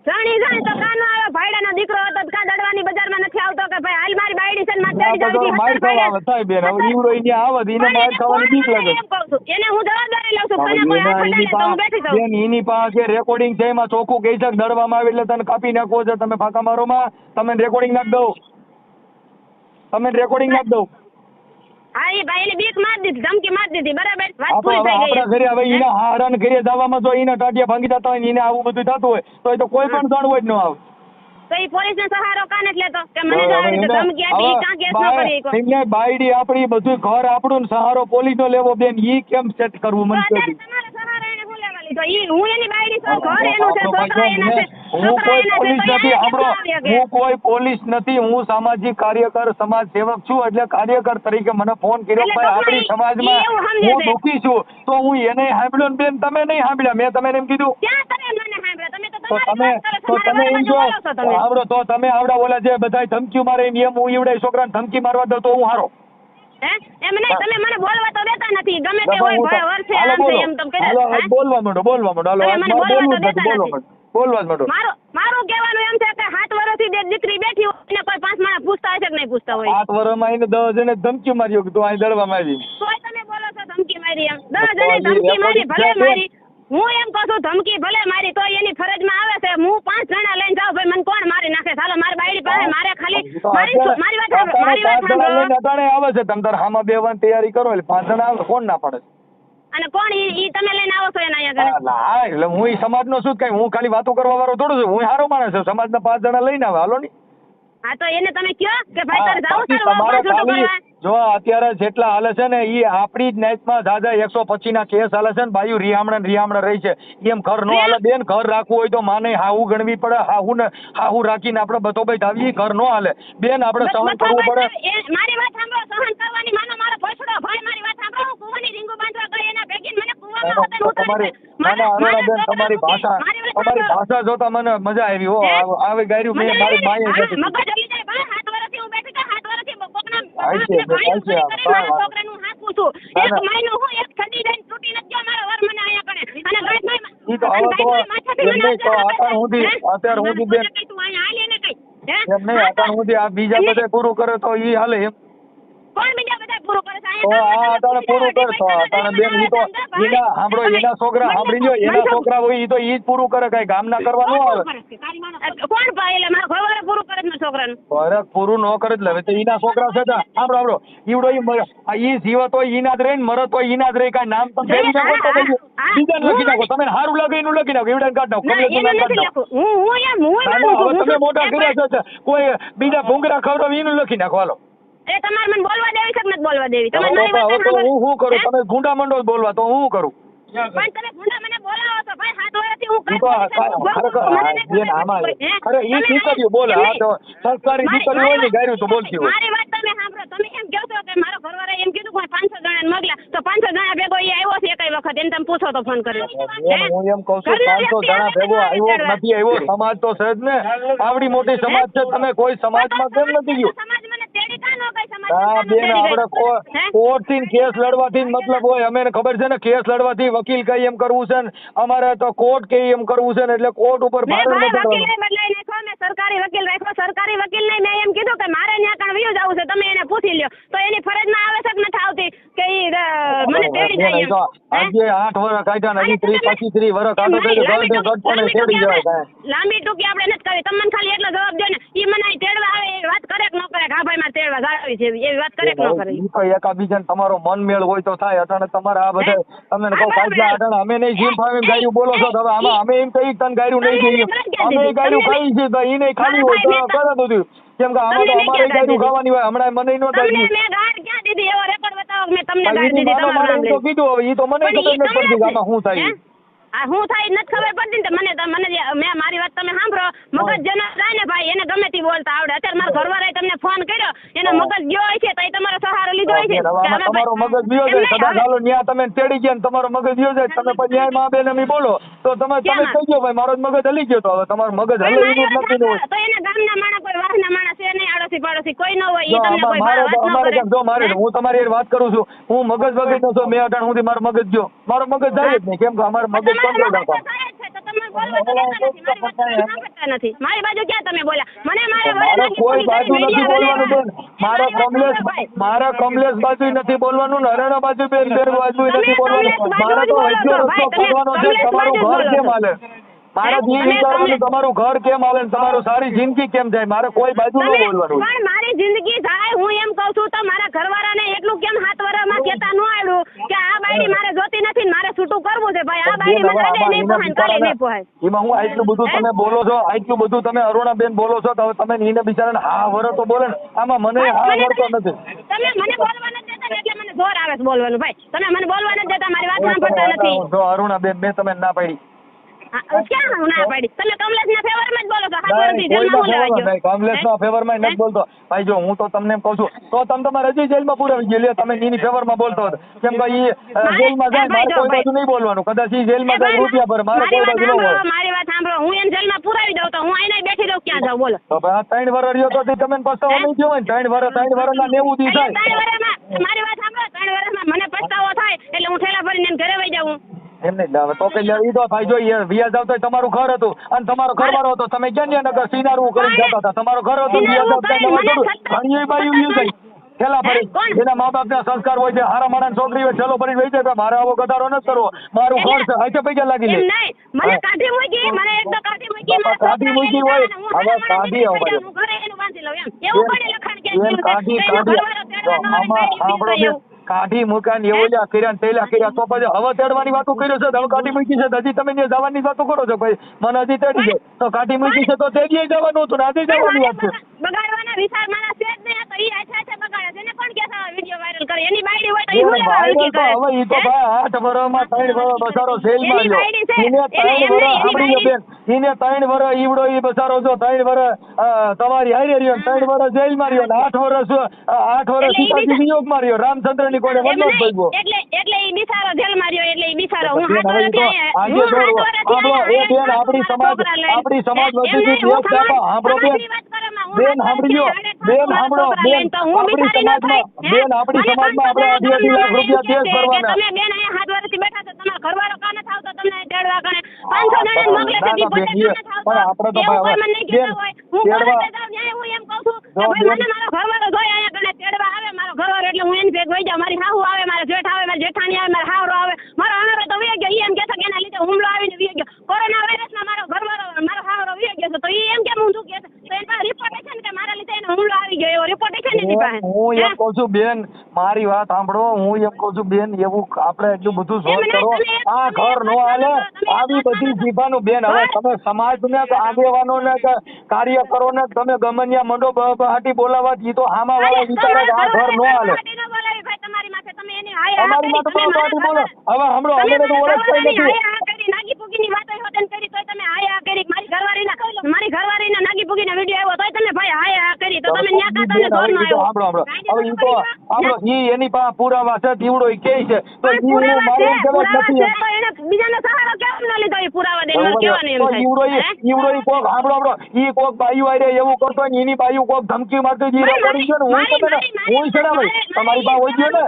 જાણી તો કાનો આવ્યો ભાઈડાનો દીકરો હતો તો કાં દડવાની બજારમાં નથી આવતો કે ભાઈ હાલ મારી બાયડી છે ને મારે આ તેડી તો જવી છે? માર ખાવા આવે થાય બેન, હવે ઈવડો ઈને આવે તો ઈને માર ખાવાની બીક લાગે. એમ કહું છું, એને હું જવાબદારી લઉં છું. તને કોઈ હવે હાથ એની અડાડે તો હું બેઠી જાઉં. બેન એની પાસે રેકોર્ડિંગ છે, એમાં ચોખ્ખું કહી છે કે દળવામાં આવે એટલે તને કાપી નાખવો છે, તમે ફાંકા મારો માં, તમે રેકોર્ડિંગ નાખ દઉં, તમે રેકોર્ડિંગ નાખ દઉં. હા એ ભાઈ એને બીક મારી દીધી, ધમકી મારી દીધી, બરાબર? વાત આ તો પૂરી હવે થઈ આપણા ગઈ. ઘરે હવે એના હારાને ઘરે જવામાં જો એના ટાટિયા ભાંગી જતા હોય ને એને આવું બધું થતું હોય તો એ તો કોઈ પણ જણ હોય જ ન આવે. તો એ પોલીસને સહારો કાં નથી લેતો કે મને જો આવી રીતે ધમકી આપી, ઈ કાં કેસ ન કરી શકો? એમને બાયડી આપણી બધું ઘર આપણું ને સહારો પોલીસ નો લેવો બેન, ઈ કેમ સેટ કરવું મને કહો. અત્યારે તમારો સહારો એને શું લેવા લીધો? હું એની બાયડી છું, ઘર એનું છે, છોકરા એના છે, હું છોકરા કોઈ એના છે, પોલીસ તો નથી, એને સાંભળો, કેમ ના હું કોઈ પોલીસ નથી, હું સામાજિક કાર્યકર સમાજ સેવક છું, એટલે કાર્યકર તરીકે મને ફોન કર્યો એટલે ભાઈ ટૂંકમાં આપણી ઈ સમાજમાં એવું સમજે હું છે. દુઃખી છું, તો હું એને સાંભળ્યો ને બેન તમે નહીં સાંભળ્યા, મેં તમે એમ કીધું ક્યાં તમે મને સાંભળ્યા? તમે તો તો તમારી તમે વાત કરો છો, તો મારા તમે એમ બાજુ જો બોલો છો તમે. આવડો તો તમે આવડા ઓલા જે બધા ધમકીઓ મારે એમ હું ઈવડે છોકરાને ધમકી મારવા દઉં તો હું હારો. હે? એમ નહીં, તમે મને બોલવા તો દેતા નથી. ગમે તે બાબા, હોય, હું તો- ભાઈ વર્ષે હાલો આમ છે બોલો. એમ તમે કહી હાલો, દો. હે? બોલવા માંડો હાલો તમે આજ મને મારે બોલવા બોલવું તો જ નથી, દેતા બોલવા જ માંડો. મારું કહેવાનું એમ છે કે 7 વર્ષથી જે દીકરી બેઠી હોય એને કોઈ 5 માણસ પૂછતા હશે કે નહીં પૂછતા હોય? 7 વર્ષમાં એને 10 જણે ધમકી માર્યો કે તું અહીં દળવામાં આવી. તોય તમે બોલો છો ધમકી મારી એમ? 10 જણે ધમકી મારી, ભલે મારી. હું એમ કહું છું ધમકી ભલે મારી, તો એની ફરજમાં આવે છે. હું 5 જણા લઈને જાઉં, ભાઈ મને કોણ મારી નાખે? ચાલો મારી બાયડી પાસે મારે ખાલી મારી વાત સાંભળો, મારી વાત સાંભળો. અટાણે આવે છે તમ તાર હામાં બેવાની તૈયારી કરો એટલે 5 જણા આવે, કોણ ના પડે? અને કોણ ઈ તમે લઈને આવો છો એના અહીંયા ઘરે? હા એટલે હું ઈ સમાજનો છું જ કઈ, હું ખાલી વાતો કરવા વાળો થોડો છું, હું સારો માણસ છું, સમાજના 5 જણા લઈને આવે, હાલો ની. હા તો એને તમે કયો કે ભાઈ તારે જાવું બાકી તારું તમારે વાપસ છૂટું ખાલી કરવા? જો અત્યારે જેટલા હાલે છે ને ઈ આપણી જ નાઈટમાં દાદા 125 ના કેસ હાલે છે ને, બાયું રિયામણા રહી છે, એમ ઘર નો હાલે બેન. ઘર રાખવું હોય તો માને હાહુ ગણવી પડે, હાહુ રાખીને આપણે બધો ભાઈ આવીએ, ઘર નો હાલે બેન, આપણે સહન કરવું પડે. મારી વાત સાંભળો, સહન કરવાની માનો મારો ભોસડો ભાઈ, મારી વાત સાંભળો. હું કુવાની રીંગુ બાંધવા ગઈ એના ભેગી મને કુવામાં હતા ને ઉતારી દે. બેન તમારી ભાષા જોતા મને મજા આવી હો. આવી ગાયરું મેં મારી માએ નથી. મગજ હલી જાય ભાઈ. 7 વર્ષથી હું બેઠી છું, 7 વર્ષથી કોકના આઈ છે, આઈ છે. મારા છોકરાનું હાથું છું. એક મહિનો હું એક છડી દઈને તૂટી નથી ગયો મારો વર મને આયા કરે. અને ગાયમાં ઈ તો હવે તો એમ નહીં તો અત્યાર સુધી બેન તું અહીંયા હાલ એને કઈ. હે? એમ નહીં અત્યાર સુધી આ બીજા બધા પૂરું કરે તો ઈ હાલે એમ. કોણ બીજા બધા પૂરું કરે છે? તો આ અટાણે પૂરું કરતો અટાણે બેન, ઈ તો એના સાંભળો, એના છોકરા સાંભળી લ્યો, એના છોકરા હોય ઈ તો ઈ જ પૂરું કરે, કઈ ગામના કરવા ન આવે. કોણ ભાઈ? એટલે મારા ઘરવાળા પૂરું કરે છે છોકરાનું. અરે પૂરું ન કરે એટલે હવે તો ઈના છોકરા છે. સાંભળો ઈવડો ઈ જીવત હોય ઈના જ રહે ને મરત હોય ઈના જ રહે, કઈ નામ તમે ફેરવી નાખો તો બીજાને લખી નાખો, તમે સારું લાગે એનું લખી નાખો, ઈવડાને કાઢ નાખો, કમલેશનું નામ કાઢ નાખો. હવે તમે મોટા કર્યા છે, કોઈ બીજા ભૂંગરા ખવડાવે એનું લખી નાખો, હાલો. એ તમારે મને બોલવા દેવી છે કે નથી બોલવા દેવી? હવે તમારે તો હું શું કરું? તમે ગુંડા મંડો બોલવા તો હું કરું? પણ તમે ગુંડા મને બોલાવો છો ભાઈ. 7 વર્ષથી નથી હું ઈ તો ખરેખર બેન આમાં અરે ઈ દીકરીઓ બોલે આ તો સંસ્કારી દીકરી હોય ને ગાયરું તો બોલતી હોય. મારી વાત તમે સાંભળો. તમે એમ કહો છો કે મારો ઘરવાળા એમ કીધું કે 500 જણાને મોકલા તો 500 જણા ભેગો એ આવ્યો છે એકઈ વખત એને તમે પૂછો તો ફોન કર્યો. હું એમ કહું છું 500 જણા ભેગો આવ્યો નથી આવ્યો. સમાજ તો છે જ ને, આવડી મોટી સમાજ છે. તમે કોઈ સમાજમાં કેમ નથી ગયું? સમાજ મને તેડી કા નો કઈ સમાજ. હા બેન આપણે કોર્ટ થી કેસ લડવાથી મતલબ હોય. અમે ખબર છે ને કેસ લડવાથી વકીલ કઈ એમ કરવું છે ને અમારે તો કોર્ટ કઈ એમ કરવું છે ને એટલે કોર્ટ ઉપર ભારણ નથી કરવાનું. સરકારી વકીલ રાખો. સરકારી વકીલ નહીં મેં એમ કીધું કે મારે ત્યાં કાં વ્યૂ જવું છે તમે એને પૂછી લ્યો તો એની ફરજમાં આવે છે કે નથી આવતી કે મને તેડી જાય એમ. આજે 8 વર્ષ કાઢ્યા ને હજી 30-35 વર્ષ કાઢો તો ગઢપણે તેડી જવાય. લાંબી ટૂંકી આપણે નથી કરવી. તમને ખાલી એટલો જવાબ દે ને ઈ મને તેડવા આવે એ વાત કરે કે ન કરે. હા ભાઈ મારે તેડવા જાવી છે એવી વાત કરે કે ન કરે. ઈ તો એકાબીજાને તમારો મન મેળ હોય તો થાય. અટાણે તમારે આ બધા તમે કહો કાઢ્યા અટાણે અમે નહીં જીમ ફાવી ગાયું બોલો છો તો હવે આમાં અમે એમ કહી તને ગાયું નહીં જોઈએ અમે ગાયું ખાઈ છે તો ઈ નહીં ખાવી હોય તો કરે બધું. કેમ કે આમાં તો અમારે ગાયું ખાવાની હોય. હમણાં મને નો થાય. મેં ગાડ ક્યાં દીધી એવો રેકોર્ડ બતાવો મેં તમને ગાડ દીધી તમારું તો કીધું હવે ઈ તો મને ખબર નથી પડતી આમાં શું થાય. આ હું થાય નથી ખબર પડતી ને મને મેં મારી વાત તમે સાંભળો. મગજ જેનો જાય ને ભાઈ એને ગમે તે બોલતા આવડે. અત્યારે મારા ઘરવાળાએ તમને ફોન કર્યો એનો મગજ ગયો હોય છે તો એ તમારો સહારો લીધો હોય છે. તમારો મગજ ગયો જાય સદા ચાલો ન્યા તમે તેડી ગયા ને તમારો મગજ ગયો જાય તમે પછી ન્યાય માં બેન અમે બોલો તો તમે કહી ગયો ભાઈ મારો મગજ હલી ગયો તો હવે તમારો મગજ હલે એવું નથી હોય તો એના ગામના માણસ કોઈ વાહના માણસ છે નહીં આડોશી પાડોશી કોઈ ન હોય એ તમને કોઈ વાત ન કરે. જો મારે હું તમારી વાત કરું છું હું મગજ વગર નો છું. મેં અટાણ સુધી મારો મગજ ગયો મારો મગજ જાય જ નહીં. કેમ કે અમારો મગજ કંટ્રોલ રાખો. મારી બાજુ ક્યાં તમે બોલ્યા મને મારે કોઈ બાજુ નથી બોલવાનું બેન. મારા કમલેશ બાજુ નથી બોલવાનું ને હરેણા બાજુ બેન બાજુ નથી બોલવાનું. મારે તો વચ્ચે રસ્તો ખોલવાનો છે. તમારું ઘર કેમ હાલે મારે જી વિચારવાનું તમારું ઘર કેમ હાલે તમારું સારી જિંદગી કેમ જાય. મારે કોઈ બાજુ ન બોલવાનું. પણ મારી જિંદગી જાય હું એમ કહું છું તો મારા ઘરવાળાને એટલું કેમ 7 વર્ષમાં કહેતા ન આવ્યું કે આ બાયડી મારે જોતી નથી મારે છૂટું કરવું છે ભાઈ. આ બાયડી મને આજે નહીં પોહાય કાલે નહીં પોહાય. એમાં હું આટલું બધું તમે બોલો છો આટલું બધું તમે અરુણાબેન બોલો છો તો તમે એને બિચારાને હા વરો તો બોલે ને આમાં મને હા વરતો નથી. તમે મને બોલવા નથી દેતા એટલે મને જોર આવે છે બોલવાનું ભાઈ. તમે મને બોલવા નથી દેતા મારી વાત સાંભળતા નથી. જો અરુણાબેન મેં તમે ના પાડી ક્યાં ના પાડી તમે કમલેશના ફેવરમાં જ બોલો છો. કમલેશના ફેવરમાં નથી બોલતો ભાઈ. જો હું તો તમને એમ કહું છું તો તમે તમારે હજી જેલમાં પુરાવી ગયો તમે એની ફેવરમાં બોલતો હતો. કેમ કે ઈ જેલમાં જાય મારે કોઈ બાજુ નહીં બોલવાનું. કદાચ ઈ જેલમાં જાય રૂપિયા ભરે મારે કોઈ બાજુ ન હોય. મારી વાત સાંભળો હું એને જેલમાં પુરાવી દઉં તો હું આઈને બેઠી દઉં ક્યાં જાઉં બોલો. તો ભાઈ 3 વર્ષ રહ્યો તો તમે પસ્તાવો નહીં થયો હોય ને 3 વર્ષના 90 દી થાય. મારી વાત સાંભળો 3 વર્ષમાં મને પસ્તાવો થાય એટલે હું ઠેલા ભરીને ઘરે વઈ જાઉં. એમ નહીં તો કઈ ઈ તો ભાઈ જો વ્યાજ આવતો તમારું ઘર હતું અને તમારો ઘરવાળો હતો તમે ક્યાં નગર સિનારવું કરીને જતા હતા. તમારો ઘર હતો વ્યાજ આવતા ઘણી બાયું વ્યુ જાય ઠેલા ફરી એના મા બાપ ના સંસ્કાર હોય છે. હારા મારા છોકરી હોય ઠેલો ફરી વહી જાય મારે આવો ગધારો નથી કરવો. મારું ઘર છે હાથે પૈસા લાગી લે. મને કાઢી મૂકી મને એક તો કાઢી મૂકી હોય હવે કાઢી આવો હું ઘરે એનું બાંધી લઉં એમ એવું પડે લખાણ કે કાઢી કાઢી મૂક્યા ને એવું કર્યા ને તેલા કર્યા તો પછી હવે તેડવાની વાતો કર્યો છે હવે કાઢી મૂકી છે હજી તમે ત્યાં જવાની વાતો કરો છો ભાઈ. મને હજી તેડી જાય તો કાઢી મૂકી છે તો તેડીએ જવાનું હતું ને આજે જવાની વાત છે. બગાડવાના વિચાર મારા છે જ નહીં તો ઈ આછા બગાડે છે. એને કોણ કે વિડિયો વાયરલ કરે એની બાયડી હોય તો ઈ બોલે વાયરલ કરે. હવે ઈ તો ભાઈ 8 વર્ષમાં 3 વર્ષ બસારો સેલ માર્યો. એને 3 વર્ષ આપડી બેન એને 3 વર્ષ ઈવડો ઈ બસારો જો 3 વર્ષ તમારી હારે રહ્યો 3 વર્ષ જેલ માર્યો ને 8 વર્ષ સીતાજી વિયોગ માર્યો. રામચંદ્ર ની કોને વનવાસ ભોગવ્યો એટલે ઈ બિચારો જેલ માર્યો એટલે ઈ બિચારો હું 7 વર્ષ આજે એ બેન આપડી સમાજ વધી ગઈ એક દાપા સાંભળો બેન સાંભળ્યો બેન સાંભળો બેન આપડી સમાજમાં આપણે 2.5 લાખ રૂપિયા દેશ ભરવાના. તમે બેન અહીંયા 7 વર્ષથી બેઠા છો તમારો ઘરવાળો કાને થાવ તો તમને તેડવા કાને 500 જણા મોકલે છે ઈ પણ આપણે તો ભાઈ હું એમ કહું છું કે મને મારો ઘરવાળો જોઈ અહીંયા કને તેડવા આવે મારો ઘરવાળો એટલે હું એને ભેગ વઈ જાઉં. મારી હાહુ આવે મારા જેઠ આવે મારી જેઠાણી આવે મારો હાવરો આવે મારો હાવરો તો વઈ ગયો. ઈ એમ કહેતા કે એના લીધે હુમલો આવીને વઈ ગયો. કોરોના વાયરસમાં મારો ઘરવાળો મારો હાવરો વઈ ગયો છે તો ઈ એમ કેમ ઊંધું કહે છે તો એના પાસે રિપોર્ટ છે ને કે મારા લીધે એનો હુમલો આવી ગયો એવો રિપોર્ટ છે ને એની પાસે. હું એમ કહું છું બેન મારી વાત સાંભળો હું એમ કહું છું બેન એવું આપણે એટલું બધું સોચ કરો આ ઘર નો હાલે આવી બધી જીભાનું બેન. હવે તમે સમાજને આગેવાનો ને કાર્યકરો ને તમે ગમનિયા મંડો બહાટી બોલાવવા ઈ તો આમાં વાળા વિચારે આ ઘર નો હાલે. અમારી માટે બહાટી બોલો હવે હમણાં અમે તો ઓળખતા નથી. નાગી પૂગીની વાતો હોતન કરી ચોરનો ઈ તો આવ્યો. સાંભળો હવે ઈ તો સાંભળો ઈ એની પાસે પુરાવા છે દીવડો ઈ કે છે તો ઈ પુરાવા મારે છે, એમ કહેવાય પુરાવા નથી છે એમ. તો એને બીજાનો સહારો કેમ ન લીધો? એ પુરાવા દઈને મારે કહેવાનું એમ થાય. ઈવડો હે? ઈ કોક સાંભળો ઈ કોક બાયું આરે એવું કરતો હોય ને એની બાયું કોક ધમકી મારતો હોય, ઈ રેકોર્ડિંગ છે ને હું ચડાવે તમારી પાસે હોય ગયો ને.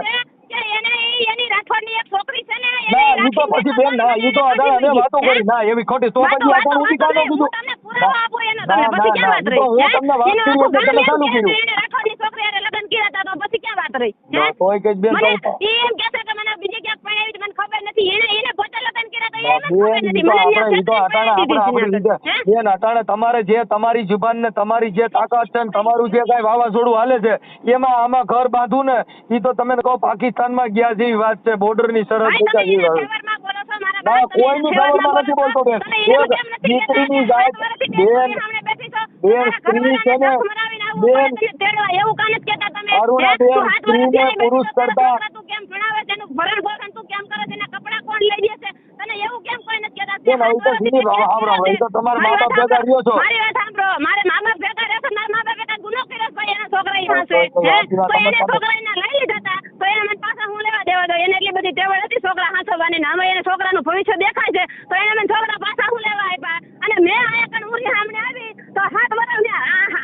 કે એને એની રાઠોડની એક છોકરી છે ને ના ઈ તો પછી બેન ના ઈ તો અઢાર અમે વાતો કરી ના એવી ખોટી તો પછી આ પણ ઊભી કાઢો કીધું. તમને પુરાવા આપો એનો ના, તમને પછી ના, ક્યાં વાત ના, રહી? ઈ તો હું તમને વાત એનું કરી એટલે આખું તમે ગામ ચાલુ એમ કહે કર્યું. છે, એને રાઠોડની છોકરી હારે લગ્ન કર્યા હતા તો પછી ક્યાં વાત રહી? હે? ના, તોય કઈક બેન મને કહું. ઈ એમ કહે છે કે મને બીજે ક્યાંક પરણાવી છે, મને ખબર નથી. એને પોતે લગ્ન કર્યા તો એને બેન, ખબર ઈ નથી. તો મને આપણે ઈ તો અટાણે આપણે આપણી રીતે હે? બેન અટાણે તમારે જે તમારી જુબાન ને તમારી જે તાકાત છે ને તમારું જે કાંઈ વાવાઝોડું હાલે છે એમાં આમાં ઘર બાંધું ને ઈ તો તમે કહો પાકિસ્તાનમાં ગયા જેવી વાત છે, બોર્ડરની સરહદ ભાઈ, તમે જગ્યા જેવી એને વાત. ફેવરમાં બોલો છો, મારા ના, બાપ, તમે કોઈની એને ફેવરમાં ફેવરમાં નથી બોલો બોલતો છો. બેન. તમે એને એક કેમ નથી કહેતા દીકરીની કે જાત હાથ વર્ષથી બેન બેન સામે બેઠી છો? બેન તમારા સ્ત્રી છે ને ઘરવાળાને ધમકીને આવવું બેન પડે, તમે તેડવા એવું કામ નથી કહેતા તમે. અરુણાબેન, તું હાથ વર્ષથી સ્ત્રીને બેઠી પુરુષ છો, તારા કરતા છોકરા તું કેમ ભણાવે છે, એનું ભરણ પોષણ તું કેમ કરે છે, એના કપડાં કોણ લઈ દે છે? તને એવું કેમ કોઈ નથી કહેતા? બેન હવે તો સીધી સાંભળો હવે તો તમારા મા બાપ ભેગા રહ્યો છો. મારી વાત સાંભળો, મારે મા બાપ ભેગા રહેશે, મારા મા બાપ ભેગા ગુનો કર્યો છે, ભાઈ એના છોકરા ઈ તો પાસે. સાચી વાત, તો એને તમે- છોકરા એના લઈ લીધા હતા, તો એને મને પાછા હું લેવા દેવા દો? એને એટલી બધી ટેવ હતી છોકરા હાંસવાની, ને હવે એને છોકરાનું ભવિષ્ય દેખાય છે તો એને મને છોકરા પાછા હું લેવા આપ્યા. અને મેં આયા કણ ઉરી સામે આવી તો 7 વર્ષ ને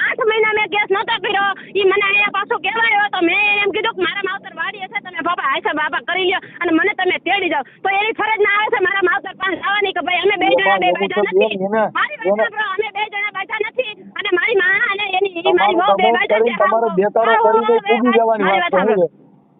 8 મહિના મેં કેસ નહોતો કર્યો. ઈ મને અહીંયા પાછો કહેવા આવ્યો તો મેં એમ કીધું કે મારા માવતર વાડીએ છે, તમે બાપા હાય બાપા કરી લ્યો અને મને તમે તેડી જાઓ. તો એની ફરજ ના આવે છે મારા માવતર પાસે જવાની કે ભાઈ અમે બે જણા બે બાજા નથી. મારી વાત સાંભળો, અમે બે જણા બાજા નથી અને મારી માં અને એની મારી વહુ બે બાજા છે. તમારે બેકારો કરીને પૂગી જવાની વાત છે.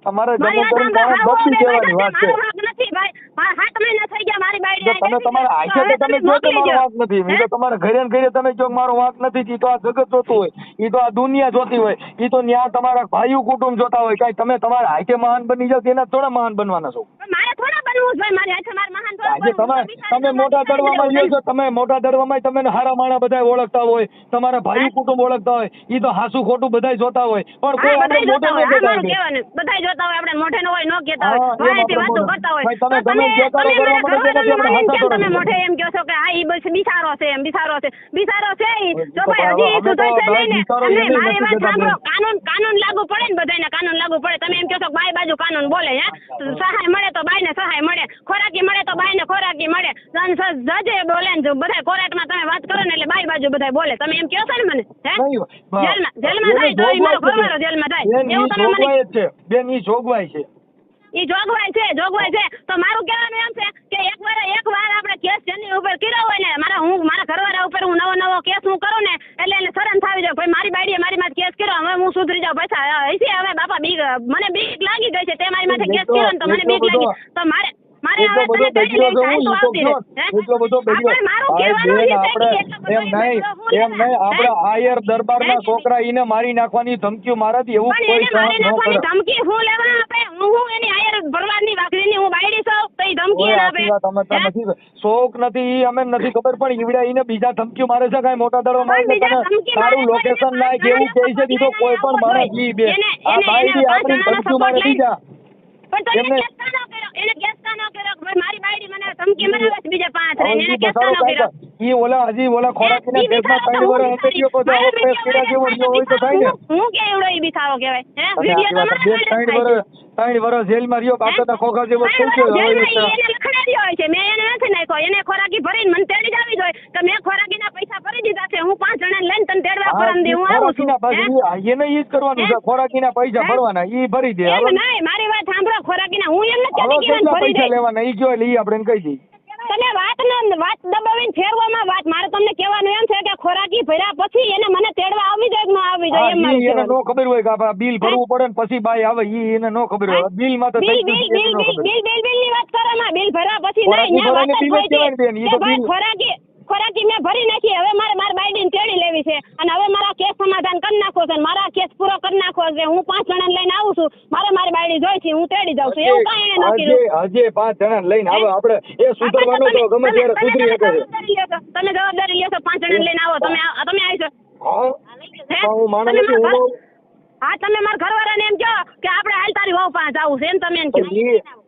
તમારે મારી જમીન વાત કરીને સાંભળો, બચી જવાની વાત છે. મારો હક નથી ભાઈ. 7 મહિના થઈ ગયા મારી બાયડી જો તમે તમારા આંખે તો તમે જો કે મારો વાંક નથી, ઈ તો તમારા ઘરે ને ઘરે તમે જો મારો વાંક નથી, ઈ તો આ જગત જોતું હોય, ઈ તો આ દુનિયા જોતી હોય, ઈ તો ન્યા તમારા ભાઈઓ કુટુંબ જોતા હોય. કાંઈ તમે તમારા હાથે મહાન બની જાવ તેના થોડા મહાન બનવાના છો. મારે થોડા બનવું ભાઈ, મારી હાથે માર મહાન આજે તમે મોટા દડવામાં રહ્યો છો, તમે મોટા દડવામાં તમે હારા માણા બધા ઓળખતા હોય, તમારા ભાઈ કુટુંબ ઓળખતા હોય, ઈ તો હાસુ ખોટું બધા જોતા હોય, પણ કોઈ આપણે મોઢે ન કહેતા હોય. બધા જોતા હોય, આપણે મોઢે ન હોય, ન કહેતા હા, હોય, વાયથી એમ વાતો આપણે કરતા હોય. ભાઈ, તમે ગમે તે કરો કરવા માટે તેનાથી આપણે હાસા તમે કરો. મોઢે એમ કહો છો કે આ ઈ બસ બિસારો છે, એમ બિસારો છે, બિસારો છે ઈ. જો ભાઈ હવે હજી અમે તો સુધારશે ભાઈ નહીં ને. બિચારો અને એને મારી નથી વાત કહેતા સાંભળો, કાનૂન લાગુ પડે ને બધાને, કાનૂન લાગુ પડે. તમે એમ કહો છો કે બાઈ બાજુ કાનૂન બોલે, હે? સહાય મળે તો બાઈને સહાય મળે, ખોરાકી મળે તો બાઈને ખોરાકી મળે, જજે બોલે ને બધા કોર્ટમાં તમે વાત કરો ને એટલે બાઈ બાજુ બધા બોલે. તમે એમ કહો છો ને મને, હે? જેલમાં જાય તો ઈ મારો ઘરવાળો જેલમાં જાય, એવું તમે મને જોગવાઈ જ છે બેન, ઈ જોગવાઈ છે. ઈ જોગવાઈ છે. તો મારું કહેવાનું એમ છે કે એક વાર આપણે કેસ જેની ઉપર કર્યો હોય ને, મારા ઘરવાળા ઉપર હું નવો કેસ હું કરું ને એટલે એને શરમ થાવી જાય, ભાઈ મારી બાઈડીએ મારી માથે કેસ કર્યો, હવે હું સુધરી જાઉં. પાછા હશે હવે બાપા મને બીક લાગી ગઈ છે, તે મારી માથે કેસ કર્યો ને તો મને બીક લાગી, તો મારે એટલો બધો બગડ્યો છે હું, એટલો બધો બગડ્યો. એમ નહીં આપણે આયર દરબારના છોકરા ઈને મારી નાખવાની ધમકીઓ મારાથી એવું કોઈ સહન ન કરે. ધમકી હું લેવા આપે? હું એની આયર ભરવાડની વાઘરીની હું બાયડી છું તો ઈ ધમકી ના આપે? અમે તો નથી શોખ નથી, ઈ અમે નથી ખબર, પણ ઈવડે ઈને બીજા ધમકીઓ મારે છે, કાંઈ મોટા દડો મારે છે, તને તારું લોકેશન નાખ એવું કહે છે. દીધો કોઈ પણ માણસ ઈ બે આ બાયડી આપણી ધમકીઓ મારે બીજા પણ તો એને કેસ કાનો કર્યો? એને કેસ કાનો કર્યો? ભાઈ મારી બાયડી મને ધમકી મરાવે છે બીજા 5 રે, એને કેસ કાનો કર્યો? ઈ હજી ઓલા ખોરાકીના કેસમાં 3 વર્ષ અંતરિયો પછી આવો પ્રેસ કર્યા જેવો રહ્યો હોય તો થાય ને. હું કે એવડો ઈ બિસારો કહેવાય, હે? વિડિયો તમારા 3 વર્ષ જેલમાં રહ્યો, કાકાના ખોખા જેવો થઈ ગયો. એને લખડાવ્યો હોય છે, મેં એને નથી નાખ્યો. એને ખોરાકી ભરીને મને તેડી જ આવી જોઈએ કે મેં ખોરાકીના પૈસા ભરી દીધા છે, હું 5 જણાને લઈને તને તેડવા પરમ દી હું આવું છું. એને ઈ જ કરવાનું છે, ખોરાકીના પૈસા ભરવાના, ઈ ભરી દે. નહીં, મારી વાત સાંભળો, ખોરાકીના હું એમ નથી કહેતી કે કેટલા ભરી પૈસા દે. લેવાના ઈ કયો એટલે ઈ આપણે કહી દઈએ. તમે વાત દબાવીને ફેરવામાં વાત, મારે તમને કહેવાનું એમ છે કે ખોરાકી ભર્યા પછી એને મને તેડવા આવી જાય કે ન આવી જાય એમ મારું એને કહેવાનું. નો ખબર હોય કે આ બિલ ભરવું પડે ને પછી બાય આવે, ઈ એને નો ખબર હોય. બિલ માં તો બિલ ની વાત કરો માં, બિલ ભર્યા પછી નહીં, ન્યા વાત જ હોય છે કે ભાઈ ખોરાકી મેં ભરી નાખી, હવે મારી બાયડીને તેડી લેવી છે અને હવે મારા કેસ સમાધાન કરી નાખો છે, મારા કેસ પૂરો કરી નાખો છે. હું 5 જણાને લઈને આવું છું, મારી બાયડી જોઈ છે, હું તેડી જાઉં છું, એવું કાંઈ એને નથી કર્યું. હજી 5 જણાને લઈને આવે, આપણે એ સુધરવાનું તો ગમે ત્યારે સુધરી શકે છે. તમે જવાબદારી લેશો, 5 જણાને લઈને આવો, તમે આવશો? હા હું માનો નથી, હું હા, તમે મારા ઘરવાળાને એમ કહો કે આપણે હાલ તારી વહુ પાસે આવું છે, એમ તમે એમ કહો.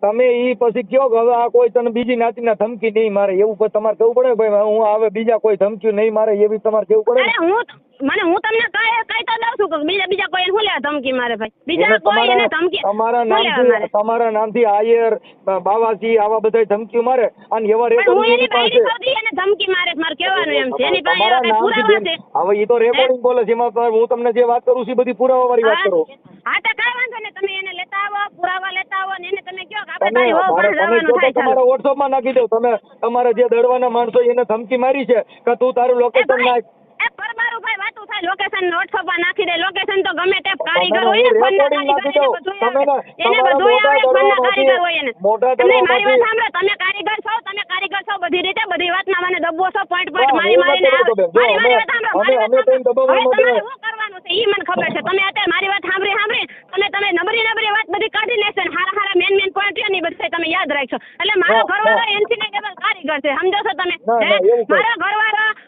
તમે ઈ પછી કયો કે હવે આ કોઈ તને બીજી નાતીના ધમકી નહીં મારે, એવું કોઈ તમારે કેવું પડે ભાઈ હું હવે બીજા કોઈ ધમકી નહીં મારે, એવી તમારે કેવું પડે. મને હું તમને કઈ તો દઉં છું કે બીજા કોઈ શું લેવા ધમકી મારે ભાઈ બીજા એને કોઈ એને ધમકી તમારા નામથી આયર બાવાજી આવા બધા ધમકીઓ મારે અને એવા પણ હું રેકોર્ડિંગ એની એની પાસે પાસે એને ધમકી મારે મારે કહેવાનું એમ છે એની પાસે તમારા એવા કઈ નામથી પુરાવા બેન છે હવે એ તો રેકોર્ડિંગ બોલે છે એમાં હું તમને જે વાત કરું છું એ બધી પુરાવા વાળી વાત કરો હા તો કઈ વાંધો નહીં તમે એને લેતા આવો પુરાવા લેતા આવો ને એને તમે કહો કે આપણે તમે તારી વહુ પણ તમે જવાનું થાય તમારા વોટ્સઅપમાં નાખી દો તમે તમારા જે દડવાના માણસો એને ધમકી મારી છે કે તું તારું લોકેશન નાખ એ પરબારું ભાઈ વાતું થાય લોકેશન વોટ્સઅપમાં નાખી દે લોકેશન તો ગમે તે કારીગર હોય ને ફોનના કારીગર એને બધું આવડે ફોનના કારીગર હોય એને તમે મારી વાત સાંભળો તમે કારીગર છો બધી રીતે બધી વાતમાં મને દબ્બો છો પોઈન્ટ મારી મારી વાત સાંભળો તમારે શું કરવાનું છે ઈ મને ખબર છે તમે અત્યારે મારી વાત સાંભળી તમે નબળી વાત બધી કાઢી લેશો ને હારા મેન પોઈન્ટ છે ને બધે તમે યાદ રાખશો એટલે મારો ઘરવાળો એનસી ને ડબલ કારીગર છે સમજો છો તમે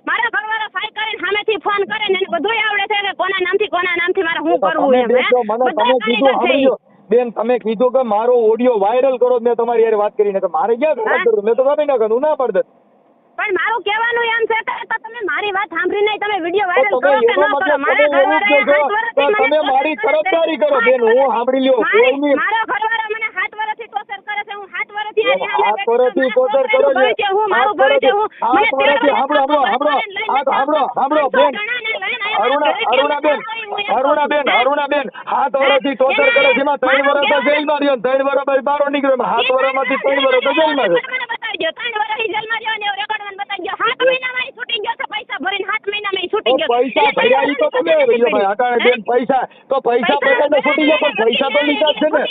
મારો ઘરવાળો ફાઈ કરીને સામેથી ફોન કરે ને એને બધું આવડે છે કે કોના નામથી મારે શું કરવું એમ બધા કારીગર છે ઈ. બેન તમે કીધું કે મારો ઓડિયો વાયરલ કરો મેં તમારી યાર વાત કરીને કે મારે ક્યાં વાત કરું મેં તો કાપી નાખ્યું હું ના પડત પણ મારું કહેવાનું એમ છે કે તમે મારી વાત સાંભળી નહીં તમે વિડિયો વાયરલ તમે કરો કે એનો ન કરો મતલબ મારા તમે એવું કહો છો કે તમે મારી તરફદારી કરો બેન હું સાંભળી લ્યો કોઈની મારો ઘરવાળો મને 7 વર્ષથી ટોર્ચર કરે છે હું 7 વર્ષથી 7 વર્ષથી ટોર્ચર કરો છો હું મારું ભય છે હું મને 13 વર્ષથી સાંભળો બેન અરુણાબેન 7 વર્ષથી ટોર્ચર કરે છે એમાં 3 વર્ષ તો જેલમાં રહ્યો 3 વર્ષ બહાર નીકળ્યો 7 વર્ષમાંથી 3 વર્ષ તો જેલમાં છે 3 વર્ષથી જેલમાં રહ્યો ને રેકોર્ડ મને બતાવી ગયો 7 મહિનામાં ઈ છૂટી ગયો છે પૈસા ભરીને 7 મહિનામાં ઈ છૂટી ગયો પૈસા ભર્યા ઈ તો તમે રહ્યો ભાઈ અટાણે બેન પૈસા બતાવીને છૂટી ગયો પણ પૈસા તો લીધા છે ને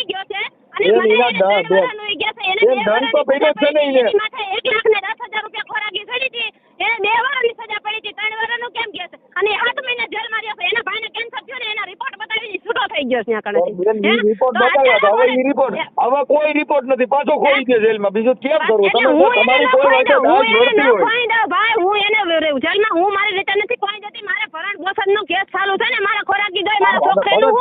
દંડ તો પડ્યો છે ને એને 1,10,000 રૂપિયા ખોરાકી ચડી હતી એને 2 વર્ષની સજા પડી હતી 3 વર્ષનું કેમ કહે છે અને 8 મહિના જેલમાં રહ્યો છે એના ભાઈને કેન્સર થયો ને એના રિપોર્ટ બતાવી છૂટો થઈ ગયો છે ત્યાં રિપોર્ટ બતાવ્યા હવે ઈ રિપોર્ટ હવે કોઈ રિપોર્ટ નથી પાછો ખોઈ ગયો જેલમાં બીજું કેમ કરવું તમે તમારી કોઈ વાત નથી હોય ભાઈ હું એને જેલમાં હું મારી રીતે નથી કોઈ જતી મારે ભરણ પોષણનો કેસ ચાલુ છે ને મારા ખોરાકી દોય મારા છોકરાનું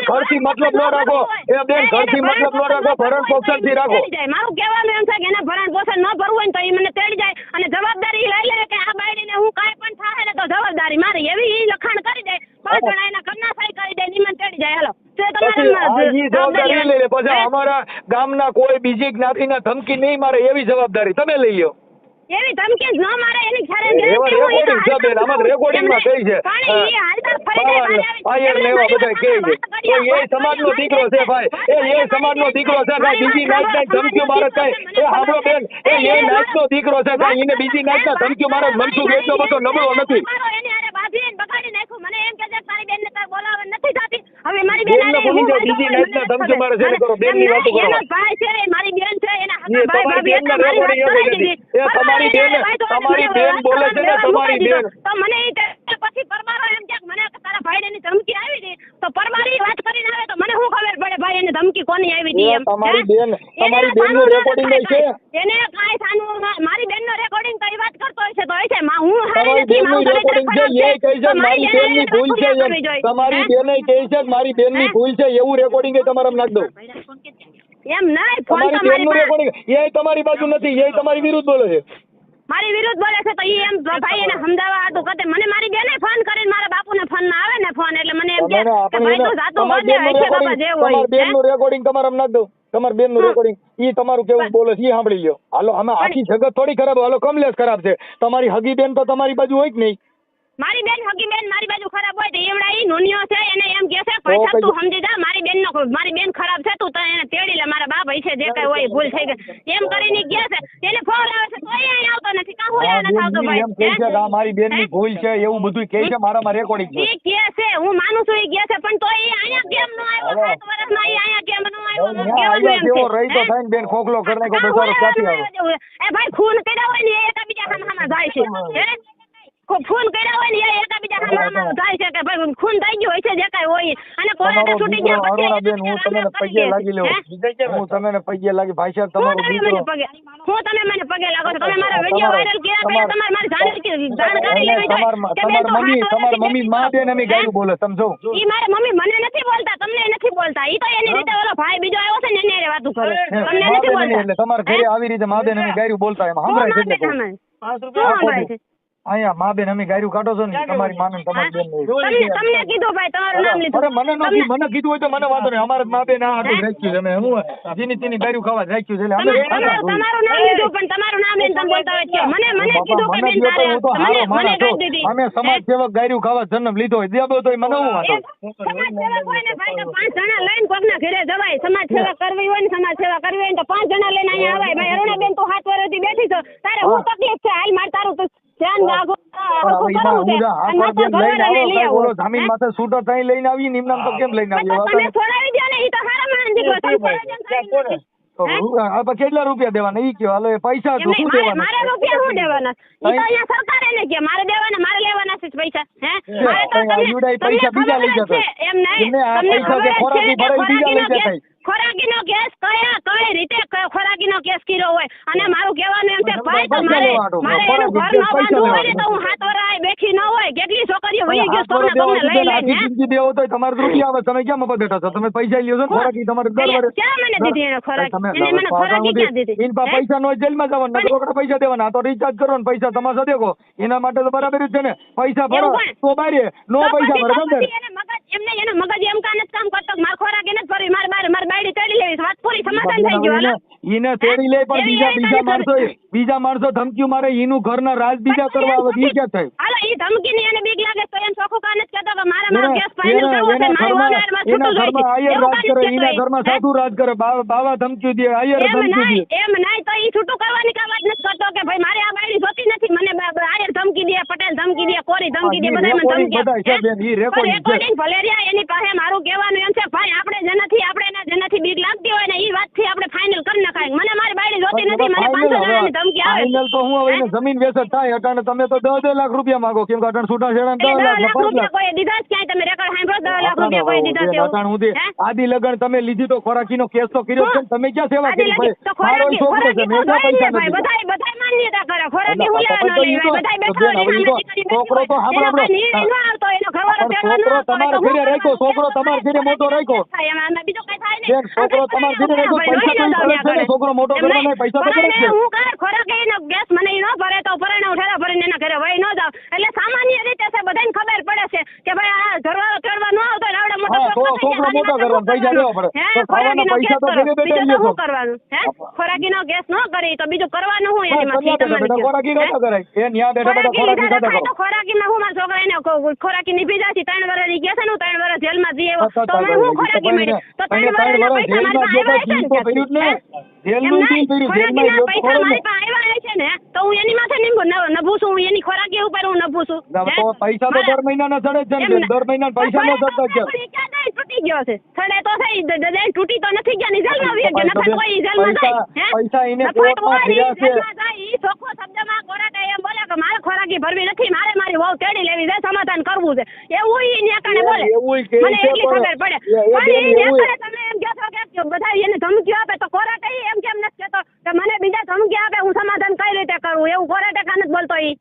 ઘરથી મતલબ ન રાખો એ બેન ઘરથી મતલબ ન રાખો ભરણ પોષણથી રાખો મારું કહેવાનું એમ છે કે એને ભરણ પોષણ ન ભરવું હોય તો એ મને તેડી જાય અને જવાબદારી લઈ લે કે આ બાયડીને હું કાંઈ પણ થાય ને તો જવાબદારી મારી એવી ઈ લખાણ કરી દે 5 જણા એના કરના સહી કરી દે નિમન તેડી જાય હાલો જવાબદારી લઈ લે પછી અમારા ગામના કોઈ બીજી જ્ઞાતિના ધમકી નહીં મારે એવી જવાબદારી તમે લઈ લો એવી ધમકી ન મારે એની રેકોર્ડિંગમાં કહી છે આયર ને એવા બધા કહે છે તો એ સમાજનો દીકરો છે ભાઈ એ સમાજનો દીકરો છે ભાઈ બીજી નાચના ધમકીઓ મારે કઈ એ હાબળો બેન એ નાચનો દીકરો છે ભાઈ એને બીજી નાચના ધમકીઓ મારે મનસુખ એટલો બધો નબળો નથી હવે મારી બેન બીજી નાચના ધમકીઓ મારે છે કરો બેન ની વાતો કરો ભાઈ છે મારી બેન છે એના તમારી બેન ના રેકોર્ડિંગ એ તમારી બેન બોલે છે ને તમારી બેન તો મને પછી પરમારો એમ કે મને તારા ભાઈને ની ધમકી આવી હતી તો પરમારી વાત કરીને આવે તો મને શું ખબર પડે ભાઈ એને ધમકી કોની આવી હતી એમ તમારી બેન નું રેકોર્ડિંગ છે એને કાઈ સાનું મારી બેન નો રેકોર્ડિંગ કઈ વાત કરતો હોય છે તો હોય છે હું તમારી બેન નું રેકોર્ડિંગ છે એ કહે છે મારી બેન ની ભૂલ છે તમારી બેન કહે છે મારી બેન ની ભૂલ છે એવું રેકોર્ડિંગ એ તમારે નાખ દો એમ નહીં ફોન તો તમારી બેન નું રેકોર્ડિંગ એ તમારી બાજુ નથી એ તમારી વિરુદ્ધ બોલે છે મારી વિરુદ્ધ બોલે છે તો ઈ એમ ભાઈ એને સમજાવવા હતું કે મને મારી બેને ફોન કરીને મારા બાપુને ફોન માં આવે ને ફોન એટલે મને એમ કે ભાઈ તું જાતું બોલ દે છે બાબા જે હોય તમારી બેન નું રેકોર્ડિંગ તમારે નાખ દો તમારી બેન નું રેકોર્ડિંગ ઈ તમારું કેવું બોલે છે ઈ સાંભળી લ્યો હાલો આમાં આખી જગત થોડી ખરાબ હાલો કમલેશ ખરાબ છે તમારી હગી બેન તો તમારી બાજુ હોય કે નહીં મારી બેન હગી બેન મારી બાજુ ખરાબ હોય તો એવડા ઈ નોનિયો છે એને એમ કે છે પૈસા તું સમજી જા મારી બેન ખરાબ છે તું તો એને તેડી લે મારા બાપ છે જે કઈ હોય ભૂલ થઈ ગઈ એમ કરીને કે છે એને ફોન આવે છે તો અહીં આવતો નથી કા હું નથી આવતો ભાઈ એમ કહે છે કે મારી બેન ની ભૂલ છે એવું બધું કહે છે મારામાં રેકોર્ડિંગ છે ઈ કે છે હું માનું છું ઈ કે છે પણ તો ઈ અહીંયા કેમ ન આવ્યો 7 વર્ષમાં ઈ અહીંયા કેમ ન આવ્યો કેવો રહી તો થઈને બેન ખોખલો કરી નાખ્યો બચારો ક્યાંથી આવે એ ભાઈ ખૂન કર્યા હોય ને એ એકબીજા સામે જાય છે ખૂન કર્યા હોય ને એ એકબીજા સામે જાય છે કે ભાઈ ખૂન થઈ ગયું હોય છે જે કઈ હોય અને કોર્ટે છૂટી ગયા પછી બેન હું તમને પગે લાગી લઉં હું તમને પગે લાગી ભાઈ સાહેબ તમારો દીકરો હું તમે મને પગે લાગો છો તમે મારા વિડિયો વાયરલ કર્યા પછી તમારે મારી જાણકારી લેવી જોઈએ તમાર મમ્મી માં બેન અમે ગાયું બોલે સમજો ઈ મારા મમ્મી મને નથી બોલતા તમને નથી બોલતા ઈ તો એની રીતે ઓલો ભાઈ બીજો આવ્યો છે ને એને રે વાતું કરે તમને નથી બોલતા એટલે તમાર ઘરે આવી રીતે માં બેન અમે ગાયું બોલતા એમ સંભળાય છે શું સંભળાય છે અહીંયા મા બેન અમે ગાયરું કાઢો છો ને તમારી માને તમારી બેન તમને કીધું ભાઈ તમારું નામ લીધું. અરે મને મને કીધું હોય તો મને વાંધો નહીં. અમારે મા બેન આ હાટું રાખ્યું છે. અમે હું જેની તેની ગાયરું ખાવા જ રાખ્યું છે. એટલે અમે તમારું નામ લીધું પણ તમારું નામ લઈને તમે બોલતા હોય છે. મને કીધું કે બેન તારે મને કાઢી દીધી. અમે સમાજ સેવક ગાયરું ખાવા જન્મ લીધો હોય દેવો તો મને હું વાંધો. સમાજ સેવક હોય ને ભાઈ તો 5 જણા લઈને કોકના ઘરે જવાય. સમાજ સેવા કરવી હોય ને સમાજ સેવા કરવી હોય ને તો 5 જણા લઈને અહીંયા આવાય. ભાઈ અરુણાબેન તું 7 વર્ષથી બેઠી છો તારે હું તકલીફ છે હાલ માર તારું તું ધ્યાન રાખો. જમીન માથે છૂટો થઈ લઈને આવી નિમનામ તો કેમ લઈને આવી તમે છોડાવી દો ને ઈ તો હારા માણસ દીકરો કેટલા રૂપિયા દેવાના ઈ કયો હાલો પૈસા તો શું દેવાના મારે રૂપિયા શું દેવાના ઈ તો અહીંયા સરકારે ને કે મારે દેવાના મારે લેવાના છે પૈસા હે મારે તો તમને પૈસા બીજા લઈ જશે એમ નહીં તમને ખબર છે ખોરાકીનો કેસ કઈ રીતે ખોરાકીનો કેસ કર્યો હોય અને મારું કહેવાનું એમ છે ભાઈ તો મારે એનું ઘર ન બાંધવું હોય ને તો હું 7 વર્ષ બેઠી ન હોય. કેટલી છોકરીઓ વહી ગયો તમને લઈ લઈને જિંદગી દેવો તો તમારે રૂપિયા આવે તમે ક્યાં મફત બેઠા છો? તમે પૈસા લ્યો છો ખોરાકી તમારે દર વર્ષે ક્યાં મને દીધી એને ખોરાક એને મને ખોરાકી ક્યાં દીધી? ઇન પૈસા નો જેલમાં જવાના રોકડા પૈસા દેવાના તો રિચાર્જ કરો ને પૈસા તમારે દેખો એના માટે તો બરાબર જ છે ને. પૈસા ભરો તો બારે નો પૈસા ભરો એમને એનો મગજ એમ કાન જ કામ કરતો માર ખોરાક એને જ ફરી માર બાયડી તેડી લેવી વાત પૂરી સમાધાન થઈ ગયું. હાલો ઈને તેડી લે પણ બીજા માણસો ધમકીઓ મારે ઈનું ઘરના રાજ બીજા કરવા આવે ઈ ક્યાં થાય? હાલો ઈ ધમકી ની એને બીક લાગે તો એમ ચોખ્ખું કાન જ કહેતો કે મારા કેસ ફાઇનલ કરવો છે મારી ઓનર માં છૂટું જોઈએ. આયર રાજ કરે ઈના ઘરમાં સાધુ રાજ કરે બાવા ધમકી દે આયર ધમકી દે એમ નહીં તો ઈ છૂટું કરવાની કા વાત નથી કરતો કે ભાઈ મારે આ બાયડી જોતી નથી મને આયર ધમકી દે પટેલ ધમકી દે કોરી ધમકી દે બધા મને ધમકી રેકોર્ડિંગ ભલેરિયા એની પાસે મારું કહેવાનું એમ છે ભાઈ આપણે જેનાથી બીક લાગતી હોય ને ઈ વાત થી આપણે ફાઇનલ કરી નખાય. મને મારી બાયડી જોતી નથી મને 500 જણાની ધમકી આવે. ફાઇનલ તો હું હવે જમીન વેચત થાય અટાણે તમે તો 10 લાખ રૂપિયા માંગો કેમ કે અટાણે છૂટા છેડા 10 લાખ રૂપિયા કોઈ દીધા જ ક્યાંય તમે રેકોર્ડ સાંભળો 10 લાખ રૂપિયા કોઈ દીધા છે અટાણે હું આદિ લગન તમે લીધી તો ખોરાકીનો કેસ તો કર્યો છે તમે ક્યાં સેવા કરી ભાઈ? મારો છોકરો છે મેં પૈસા નથી બધાય માન્યતા કરે ખોરાકી હું લેવાનો લઈ બધાય બેઠા છોકરો તો સાંભળો આવતો એનો ઘરવાળો છોકરો તમારા ઘરે રાખ્યો છોકરો તમારા ઘરે મોટો રાખ્યો બીજું કઈ થાય નહીં. છોકરો તમારા ઘરે રાખ્યો છોકરો મોટો કરવાનો પૈસા તો કરે છે. હું કાય ખોરાક એનો ગેસ મને ઈ ન ભરે તો પરણે ઉઠાડા ભરીને એના ઘરે વહી ન જાવ. એટલે સામાન્ય રીતે છે બધાને ખબર પડે છે કે ભાઈ આ ઘરવાળો તેડવા ન આવતો ને આવડે મોટો છોકરો મોટો કરવાનો પૈસા દેવા પડે તો ખાવાના પૈસા તો ઘરે બેઠા લ્યો છો. શું કરવાનું હે ખોરાકીનો ગેસ ન કરી તો બીજું કરવાનું હું એમાંથી તમને ખોરાકી કાઢો કરાય એ ન્યા બેઠા બેઠા ખોરાકી કાઢો કરો. ખોરાકીમાં હું મારા છોકરા એને ખોરાકી નીભી જાય છે 3 વર્ષની ગયા છે ને 3 વર્ષ જેલમાં જઈ આવ્યો તો મને હું ખોરાકી મળી તો 3 વર્ષના પૈસા મારા આવ્યા છે ને તો હું એની માથે નભું છું એની ખોરાકી ઉપર હું નભું છું. પૈસા તો દર મહિનાના ચડે છે ને દર મહિના પૈસા ન ચડતા છે તૂટી ગયો છે છડે તો થઈ દજાઈ તૂટી તો નથી ગયા ની જેલમાં આવી ગયા નફા કોઈ જેલમાં જાય પૈસા એને કોર્ટમાં ભર્યા છે ઈ ચોખ્ખો શબ્દમાં કોરાટે એમ બોલે કે મારે ખોરાકી ભરવી નથી મારે મારી વહુ તેડી લેવી છે સમાધાન કરવું છે એવું ઈ ન્યાકાને બોલે મને એટલી ખબર પડે પણ ઈ ન્યાકાને તમે એમ કહો છો કે બધા એને ધમકીઓ આપે તો કોરાટે એમ કેમ નથી કહેતો કે મને બીજા ધમકી આપે હું સમાધાન કઈ રીતે કરું એવું કોરાટે કાન જ બોલતો ઈ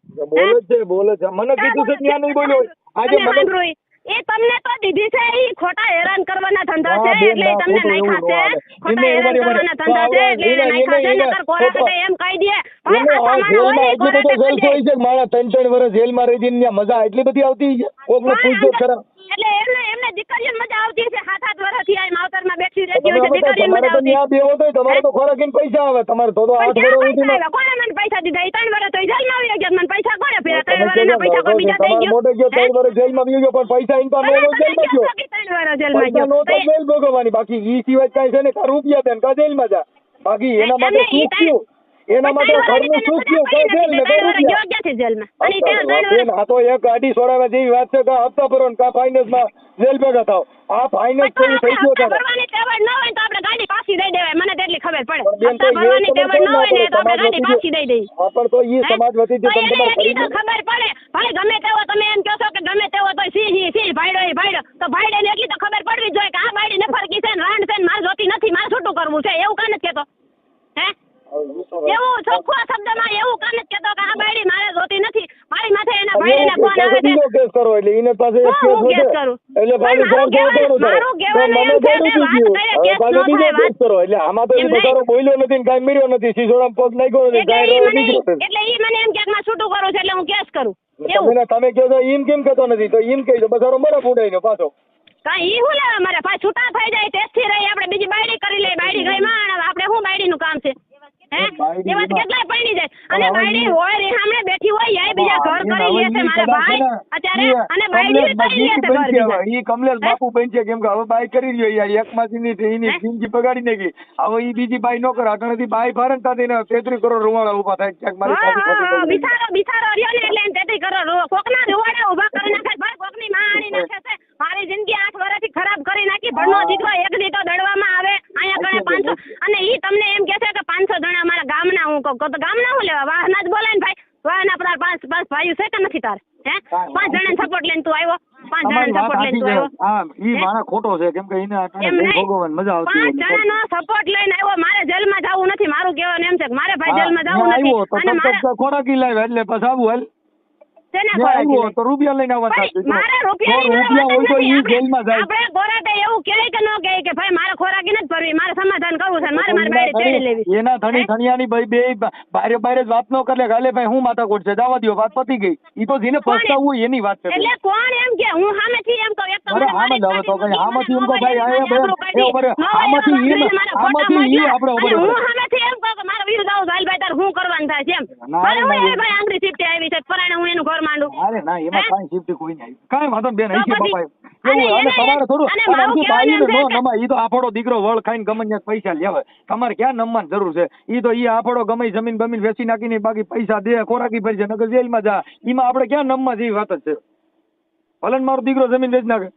બોલે છે મને કીધું છે ત્યાં નહીં બોલ્યો આજે મને એ તમને તો દીધી છે ઈ ખોટા હેરાન કરવાના ધંધા છે એટલે તમને નાખ્યા છે ખોટા હેરાન કરવાના ધંધા છે એટલે એને નાખ્યા છે નકર કોરાટે એમ કહી દે મારા 3 વર્ષ જેલમાં રહી જઈને મજા એટલી બધી આવતી કોકને પૂછજો ખરા એટલે એમને દીકરીઓને મજા આવતી છે 7 વર્ષથી આ માવતરમાં બેઠી રહેતી હોય છે દીકરીઓને મજા આવતી ત્યાં બેવો તો તમારે તો ખોરાકીને પૈસા આવે તમારે તો 8 વર્ષ સુધીમાં કોણે મને પૈસા દીધા 3 વર્ષ તો જેલમાં આવી ગયા મને પૈસા કોણે ફેરા 3 વર્ષના પૈસા કોઈ બીજા થઈ ગયો મોટો ગયો 3 વર્ષ જેલમાં આવી ગયો પણ પૈસા ઇન્કમ નો જેલમાં ગયો 3 વર્ષ જેલમાં ગયો નો તો જેલ ભોગવવાની બાકી ઈ સિવાય કાઈ છે ને કા રૂપિયા દેન કા જેલમાં જા બાકી એના માટે શું થયું એના માટે ઘરનું શું થયું કઈ જેલ ને કઈ રૂપિયા ગયો છે જેલમાં અને ત્યાં આ તો એક ગાડી છોડાવવા જેવી વાત છે કે હપ્તા ભરો ને કા ફાઇનાન્સ માં જેલ ભેગા થાવ આ ફાઇનાન્સ થઈ ગયો છે ભરવાની તેવડ ન હોય તો આપણે ગાડી પાછી દઈ દેવાય મને તેટલી ખબર પડે હપ્તા ભરવાની તેવડ ન હોય ને તો આપણે ગાડી પાછી દઈ દઈએ પણ તો ઈ સમાજ વતી જે તમને ખબર પડે ભાઈ ગમે તેવો તમે એમ કહો છો કે ગમે તેવો તો સી ભાઈડો તો ભાઈડે ને એટલી તો ખબર પડવી જોઈએ કે આ બાયડી નફરકી છે ને રાંડ છે ને માર જોતી નથી માર છૂટું કરવું છે એવું કાન જ કહેતો હે એવું ચોખ્ખા શબ્દમાં એવું કાન જ કહેતો કે આ બાયડી મારે જોતી નથી મારી માથે એના ભાઈડીને ફોન આવે આવે છે. બીજો કેસ કરો એટલે એને પાસે એક કેસ હું વધે કેસ કરું? એટલે પણ પાછું મારું 400 કહેવાનું- ઉતારો. મારું કહેવાનું એમ છે કે વાત કરે કે કેસ ન થાય, તો મને ગળું થઈ ગયું. હવે પાછો બીજો કેસ કરો એટલે આમાં તો એમ એ નહીં. બચારો બોલ્યો નથી ને કાંઈ મર્યો નથી, સીસોડામાં પગ નાખ્યો નથી, એટલે કાંઈ ઈ રવા મને દીકરો છે. એટલે ઈ મને એમ કે માં છૂટું કરું છે એટલે હું કેસ કરું એવું. તમે કહો છો એમ કેમ કહેતો નથી, તો એમ કહી દો બચારો બરફ ઉડાઈને પાછો. કાંઈ ઈ હું લેવા મારે પાછા છૂટા થઈ જાય ટેસ્ટથી રહી આપણે બીજી બાયડી કરી લઈએ. બાયડી ગઈ માં આપણે શું બાયડીનું કામ છે? હે બાયડી એવા એમાં- કેટલાય પડી જાય અને હવે બાયડી ઈ- હોય રે સામે બેઠી હોય યાય બીજા ઘર હવે કરી લે છે ઈ મારા કદાચ ભાઈ છે ને, અત્યારે ઈ અને બાયડી કમલેશ કરી લે છે ઘર બનશે બીજા. હવે. ઈ કમલેશ બાપુ બનશે કેમ કે હવે બાઈ કરી રહ્યો યાર એક માંથી એની હે? જિંદગી બગાડી નાખી. હવે ઈ બીજી બાઈ નો કરે અટાણેથી બાઈ ફારે ને તાથી એને 33 કરોડ રૂવાડા ઉભા થાય ક્યાંક મારી હા, સાથે હા, ખોટી બિચારો બિચારો રહ્યો ને એટલે એને તેતી કરો કોકના રૂવાડા ઊભા કરી નાખે ભાઈ, કોકની માં આણી નાખે છે. મારી જિંદગી 8 વર્ષથી ખરાબ કરી નાખી. ભણનો દીકરો એક દી તો દડવામાં આવે અહીંયા કણે 500 અને ઈ તમને એમ કહે છે કે 500 જણા અમારા ગામના હું કહું તો ગામના હું લેવા વાહના જ બોલાય ને ભાઈ. વાહના પર પાંચ ભાઈઓ છે કે નથી તાર? હે 5 જણાને સપોર્ટ લઈને તું આવ્યો? 5 તમારી જણાને વાત સપોર્ટ લઈને સાચી તું છે. આવ્યો? હા ઈ હે? માણસ ખોટો છે કેમ કે એને અટાણે એમ ભોગ નહીં. ભોગવવાની મજા આવતી 5 હોય. જણાનો સપોર્ટ લઈને આવ્યો. મારે જેલમાં જવું નથી. મારું કહેવાનું એમ છે કે મારે ભાઈ હા, જેલમાં ત્યાં જવું આવ્યો તો નથી અને મારે ખોરાકી લાવ્યા એટલે પછી આવું હાલ. શેને ત્યાં ખોરાકી આવ્યો લઈ? તો રૂપિયા લઈને આવવા ભાઈ, થતું. મારે તો રૂપિયાની રૂપિયા હોય તો ઈ જેલમાં જાય. આપણે કોર્ટે એવું કહે કે ન કહે કે ભાઈ મારે ખોરાકી નથી ભરવી, મારે સમાધાન કરવું છે, મારે મારી બાયડી તેડી લેવી. એના ધણી ધણિયાની ભાઈ બે બારે બારે જ વાત ન કરે ગાલે ભાઈ હું માથાકૂટ છે જવા દ્યો વાત પતી ગઈ. ઈ તો જેને પસ્તાવું હોય એની વાત છે. એટલે કોણ એમ કે હું સામેથી એમ કહું? એક તો અરે મને આમ જ મારી હવે તો કઈ આમાંથી એમ તો મોબાઈલ ભાઈ મને આબરૂ કાઢી. એ ન હોય એવા આમાંથી વાંધો ઈ નહીં, મારા ફોટા આમાંથી ઈ મોકલા. આપણે અને ઉભો હું સામેથી એમ કહું કે મારા વિરુદ્ધ આવું ભાઈ તાર શું કરવાનું થાય છે એમ. ના, મારે હું ના, એ ભાઈ આંગળી ચીપટી આવી છે પરાણે હું એનું ઘર માંડું. અરે ના એમાં હે? કાંઈ શિફ્ટ કોઈ નહીં કાંઈ વાંધો નહીં બેન તો અહીંથી પછી- બાપા અને એવું અને એને- તમારે થોડું અને અને મારું આમથી કહેવાનું બાઈને એમ છે નો કે- નમાય. ઈ તો આપણો દીકરો વળ ખાઈને ગમે ત્યાં પૈસા લેવાય. તમારે ક્યાં નમવાની જરૂર છે? ઈ તો ઈ આપણો ગમે જમીન બમીન વેચી નાખીને બાકી પૈસા દે ખોરાકી ભરી છે નગર જેલમાં જા. ઈમાં આપણે ક્યાં નમવા જેવી વાત જ છે? ભલે ને મારો દીકરો જમીન વેચી નાખે.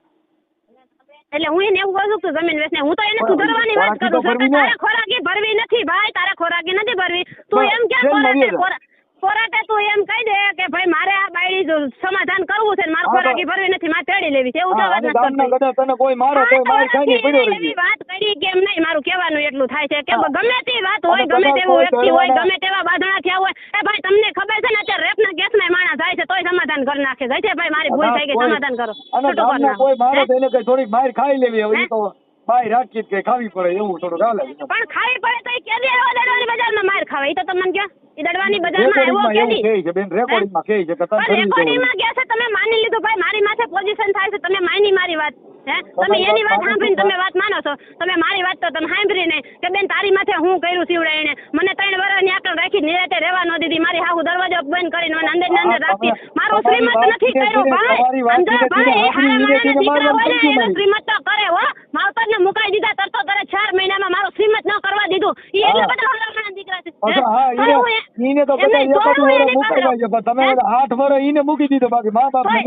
એટલે હું એને એવું કહું છું કે જમીન વેચને હું તો એને પણ સુધારવાની વાત ખોરાકી તો કરું છું કે ભરવી ને. તારે ખોરાકી ભરવી નથી ભાઈ, તારે ખોરાકી નથી ભરવી. તું બસ, એમ કેમ જેલમાં કોર્ટે રહ્યો છે. કોર્ટે તું એમ કહી દે કે ભાઈ મારે આ બાયડી જો સમાધાન કરવું છે ને મારે હા, તો- ખોરાકી ભરવી નથી, મારે તેડી લેવી છે એવું તો હા, વાત અને નથી ગામના કરતી. ગધા તને કોઈ મારે તો માર ખાઈને પડ્યો રહી એવી વાત કરી કે એમ નહીં, મારું કહેવાનું એટલું થાય છે કે હા. ગમે તે વાત હોય, અને ગમે કદાચ તેવું કોઈ વ્યક્તિ હોય, દળવાના- ગમે તેવા બાંધણા થયા હોય, એ ભાઈ તમને ખબર છે ને અત્યારે રેપના કેસમાં માણસ જાય છે તોય સમાધાન કરી નાખે જાય છે ભાઈ મારી ભૂલ થઈ ગઈ કોઈ- સમાધાન કરો, અને છૂટું કરી ગામના નાખો. કોઈ મારે હે? તો એને કઈ થોડીક બહાર ખાઈ લેવી હવે હે? ઈ તો બહાર રાખી કે ખાવી પડે એવું થોડું હાલે. પણ ખાવી પડે તો એ કેદી આવ્યો દડવાની બજારમાં માર ખાવા? એ તો તમને ક્યાં એ દડવાની બજારમાં આવ્યો રેકોર્ડિંગમાં એવું કેદી? કહે છે બેન રેકોર્ડિંગમાં કહે છે કે તને પણ કરવી રેકોર્ડિંગમાં ગયા છે તમે માની લીધું ભાઈ મારી માથે પોઝિશન થાય છે, તમે માની મારી વાત. હે તમે એની વાત સાંભળીને તમે વાત માનો છો, તમે મારી વાત તો તમે સાંભળી નહીં કે બેન તારી માથે હું કર્યું સીવડે એને મને 3 વર્ષની આકલ રાખી નિરાતે રહેવા ન દીધી, મારી હાહુ દરવાજો બંધ કરીને મને અંદર ને અંદર રાખતી. મારું શ્રીમત નથી કર્યું તમારી વાત ભાઈ, સમજો ધીરે ધીરે ભાઈ, હાંભળી, હારા ધીરે ધીરે માણસના દીકરા હોય ને મારવાનું એનું શ્રીમત તો કરે હો. માવતરને મુકાઈ દીધા તરતો તરત 4 મહિનામાં મારું શ્રીમત ન કરવા દીધું. ઈ એટલા હા. બધા હરામણા દીકરા છે. અચ્છા, હા તોય હું ઈને તો એમ નહીં, કદાચ તોય હું 1 વર્ષ એની પાસે મુકાવ્યા છે પણ તમે હે? 8 વર્ષ ઈને મૂકી દીધો બાકી મા બાપ ને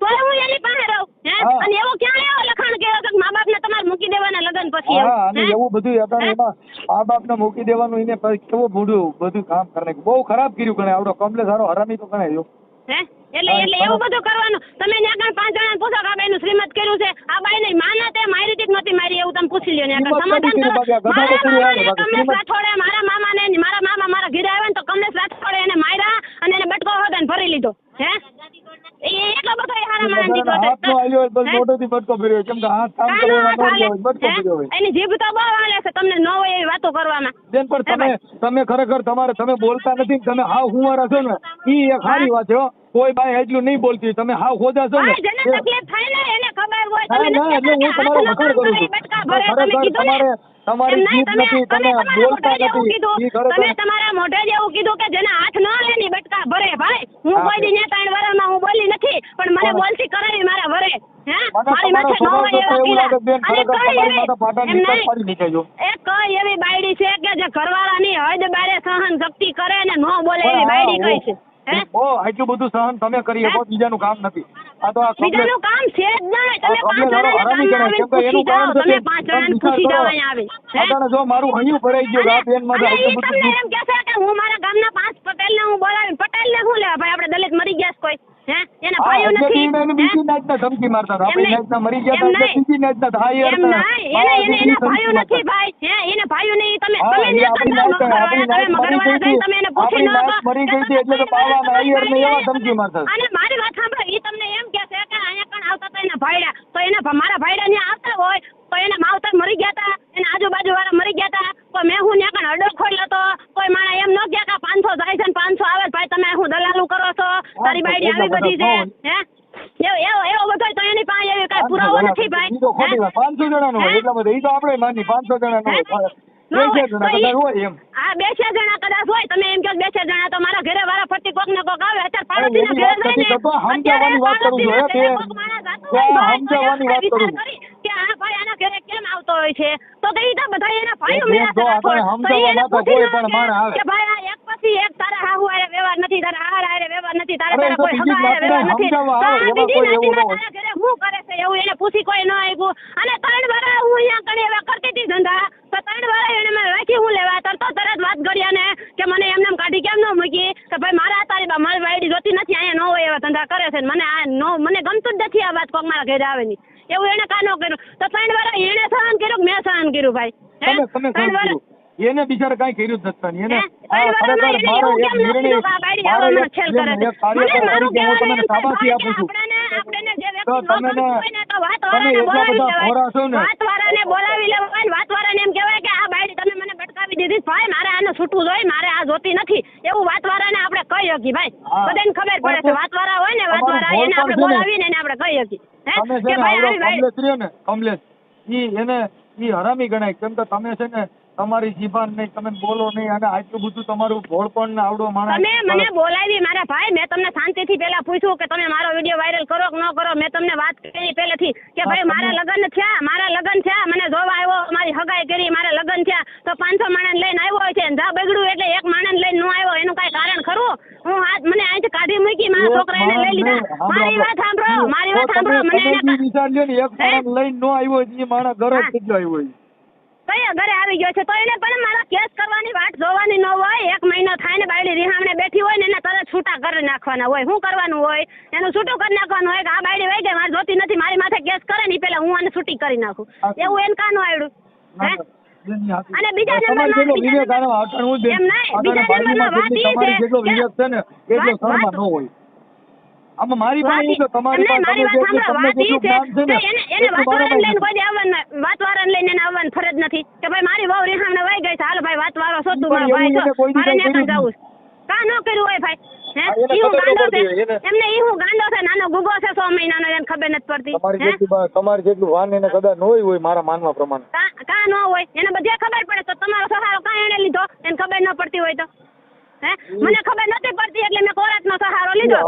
તોય હું એની પાસે રહું. હે? હા. અને એવું ક્યાં એવો લખાણ કર્યો છે કે મા બાપને તમારે મૂકી દેવાના લગ્ન પછી એવું? હા અને હે? એવું બધું હતા હે? એમાં મા બાપ ને મૂકી દેવાનું એને પછી કેવું બધું કામ કરે બહુ ખરાબ કર્યું ગણે આવડો કમલેશ હારો હરામી તો ગણાય હે? એટલે એવું બધું કરવાનું. તમે ત્યાં આગળ 5 જણાને પૂછો કે આ બાઈનું શ્રીમત કર્યું છે, આ બાઈને માના તે મારી હતી કે નહોતી મારી એવું તમે પૂછી લ્યો ને આગળ. શ્રીમત સમાધાન નથી કરો. કર્યું બાકી આ ગધા મારા તો કર્યું હાલે મામાને બાકી કમલેશ શ્રીમત- રાઠોડે મારા મામા મારા ઘરે આવ્યા ને તો કમલેશ રાઠોડે એને માર્યા અને એને બટકો હોદન ભરી લીધો. હે એ એટલો બધો એ હારા માણસ દીકરો છે. હાથ નો આવ્યો બસ હે? મોઢેથી બટકો ફેર્યો કેમ કે હાથ કામ કાનો કરવા હાથ હાલે. બટકો હે? ફેર્યો હોય એની જીભ તો બહુ હાલે છે, તમને ન હોય એવી વાતો કરવામાં. બેન પણ હે તમે ખરેખર તમે બોલતા નથી ને તમે હાવ હુંવારા છો ને ઈ એક સારી વાત છે હો. કોઈ બાઈ એટલું નહીં બોલતી તમે હાવ ખોજા છો ને ભાઈ, જેને તકલીફ થાય ને એને ખબર હોય. ના, તમે ના, નથી એટલે કહેતા હું કે તમારો હાથ ન વખાણ કરું છું. બટકા ભરે, તમે ખરેખર કીધું ને. તમારી એમ નહીં, જીભ નથી તમે તમારા બોલતા મોઢે જ એવું નથી કીધું. ઈ ખરેખર તમે તમારા મોઢે જ એવું કીધું કે જેના હાથ ન લે ની બટકા ભરે. ભાઈ હું હા. કોઈ દી ને 3 વર્ષમાં હું બોલી નથી પણ મને પણ- બોલતી કરાવી મારા વરે. હે મને મારી તમારો માથે ન સ્વભાવ હોય જોતા એવા એવું કિલ્લા. લાગે બેન અને ખરેખર કઈ તમારી એવી- માથે પાટા એમ નિકાલ નહીં. પાડી નીકળજો એ કઈ એવી બાયડી છે કે જે ઘરવાળાની હદ બારે સહન શક્તિ કરે ને ન બોલે એવી બાયડી કઈ છે? હે આટલું બધું સહન તમે કરી શકો બીજાનું કામ નથી આ તો આ બીજાનું કામ છે જ નહીં. તમે આ 5 કમલેશ હારો જણાને હરામી ગામમાં ગણાય. આવીને કેમ કે પૂછી એનું જાઓ. કારણ તમે છે 5 જણાને તમે પૂછી વિચાર જાઓ કરો. અહીંયા આવી. હે? અટાણે જો મારું હૈયું ભરાઈ ગયું કે આ બેન માટે અને આટલું ઈ બધું તમને એમ કહેશે કે હું મારા ગામના 5 પટેલને હું બોલાવી. પટેલને શું લેવા ભાઈ? આપણે દલિત મરી ગયા છે કોઈ? હે એના હા, ભાઈઓ એટલે નથી? ઈ એને હે? બીજી નાચના ધમકી મારતા હતા. આપણી એમ નહીં. નાચના મરી ગયા એમ હતા એટલે નહીં. બીજી નાચના હતા. હા, એ એમ હતા. નહીં. હા, એના બીજી ભાઈઓ ધમકી નથી મારતા. ભાઈ. હે એને ભાઈઓ નહીં. તમે હા, તમે એ ન્યા આપણી જાઓ નાચ આપણી મગરવાળા, નાચ તમે મરી મગરવાળા ગઈ જઈને હતી. તમે એને પૂછી આપણી ન નાચ કહો મરી કે ગઈ હતી એટલે તો તમારી બાવા બાયડી નાયર ને એવા આવી. ધમકી મારતા. અને મારી વાત સાંભળો ભાઈડા તો એને મારા ભાઈડા ત્યાં આવતા હોય તો એના માવતર મરી ગયા હતા, એના આજુબાજુ વાળા મરી ગયા હતા, કોઈ મેં હું ત્યાં અડો ખોલ્યો તો કોઈ માણા એમ ન ગયા કે 500 જાય છે ને 500 આવે ભાઈ તમે હું દલાલું કરો છો, તારી બાયડી આવી બધી છે હે એવો બધો તો એની પાસે એવી કઈ પુરાવો નથી ભાઈ. 500 જણાનો હોય એટલા બધા, ઈ તો આપણે માની 500 જણાનો હોય. હા 2-4 જણા કદાચ હોય, તમે એમ કહો 2-4 જણા તો મારા ઘરે વાળા ફરતી કોક ને કોક આવે, અત્યારે પાડોશીના ઘરે જાય ને કે આ ભાઈ આના ઘરે કેમ આવતો હોય છે, તો ઈ તો બધા એના ભાઈઓ મળ્યા કે ભાઈ આ એક પછી એક તારા હાહુ હારે વ્યવહાર નથી, તારા હાર હારે વ્યવહાર નથી, તારા કોઈ હગા હારે વ્યવહાર નથી, તારા ઘરે શું કરે છે એવું એને પૂછી કોઈ ન આવ્યું. અને 3 વાર હું અહીંયા કણી એવા કરતી હતી ધંધા, તો 3 વાર એને મેં રાખી હું લેવા તરત વાત કર્યા ને કે મને એમને કાઢી કેમ ન મૂકી કે ભાઈ મારા તારી મારી બાયડી જોતી નથી, અહીંયા ન હોય એવા ધંધા કરે છે, મને ગમતું જ નથી આ વાત કોક મારા ઘરે આવે ની એવું એને કાનો કર્યું. તો 3 વાર એને સહન કર્યું કે મેં સહન કર્યું ભાઈ? એને બિચારા કઈ કર્યું જ નથી. એને બોલાવી લેવાય, વાતવાળાને એમ કહેવાય કે આ બાયડી તમે મને બટકાવી દીધી ભાઈ, મારે આને છૂટવું જોઈએ, મારે આ જોતી નથી એવું વાતવાળાને આપણે કહી શકીએ ભાઈ, બધાને ખબર પડે છે. વાતવાળા હોય ને વાતવાળા એને આપણે બોલાવીને એને આપણે કહી શકીએ. કમલેશ ઈ હરામી ગણાય, કેમ કે તમે છે ને તમારી જીભાન નહીં, તમે બોલો નહીં, અને આટલું બધું તમારું ભોળપણ ને આવડો માણસ. તમે મને બોલાવી મારા ભાઈ, મેં તમને શાંતિથી પહેલા પૂછ્યું કે તમે મારો વિડીયો વાયરલ કરો કે ન કરો, મેં તમને વાત કરી પહેલેથી કે ભાઈ મારા લગ્ન થયા, મને જોવા આવ્યો, મારી હગાઈ કરી, મારા લગ્ન થયા તો 500 માણસ લઈને આવ્યો છે, જા બગડ્યું એટલે એક માણસ લઈને ન આવ્યો, એનું કઈ કારણ ખરું? હું મને અહીંથી કાઢી મૂકી, મારા છોકરા એને લઈ લીધા. મારી વાત સાંભળો મને એને વિચાર લ્યો ને, એક માણસ લઈને ન આવ્યો એ માણસ ઘરે જ કેટલો આવ્યો કયા ઘરે આવી ગયો છે, તો એને પણ મારા કેસ કરવાની વાટ જોવાની ન હોય. 1 મહિનો થાય ને બાયડી રિહામણે બેઠી હોય ને એને તરત છૂટા કરી નાખવાના હોય. શું કરવાનું હોય? એનું છૂટું કરી નાખવાનું હોય કે આ બાયડી વહી ગઈ, મારે જોતી નથી, મારી માથે કેસ કરે ને પેલા હું આને છૂટી કરી નાખું, એવું એને કાનું આવડ્યું હે? અને બીજા નંબરમાં એમ નહીં, બીજા નંબરમાં વાત ઈ છે આમાં મારી પાસે તમારી પાસે એને વાતવાળાને લઈને કોઈ વાતવાળાને લઈને એને આવવાની ફરજ નથી કે ભાઈ મારી વહુ રિહામણે વહી ગઈ છે, હાલો ભાઈ વાતવાળો શોધતું મારો ભાઈ છો, મારે ને પણ જવું કા ન કર્યું હોય ભાઈ? ઈ હું ગાંડો છે એમને, ઈ હું ગાંડો છે, નાનો ગુગો છે 6 મહિનાનો, એને ખબર નથી પડતી. તમારી જેટલું વાન એને કદાચ ન હોય મારા માનવા પ્રમાણે, કા ન હોય એને બધે ખબર પડે, તો તમારો સહારો કા એને લીધો એને ખબર ન પડતી હોય તો? મને ખબર નથી પડતી એટલે મેં કોર્ટનો સહારો લીધો.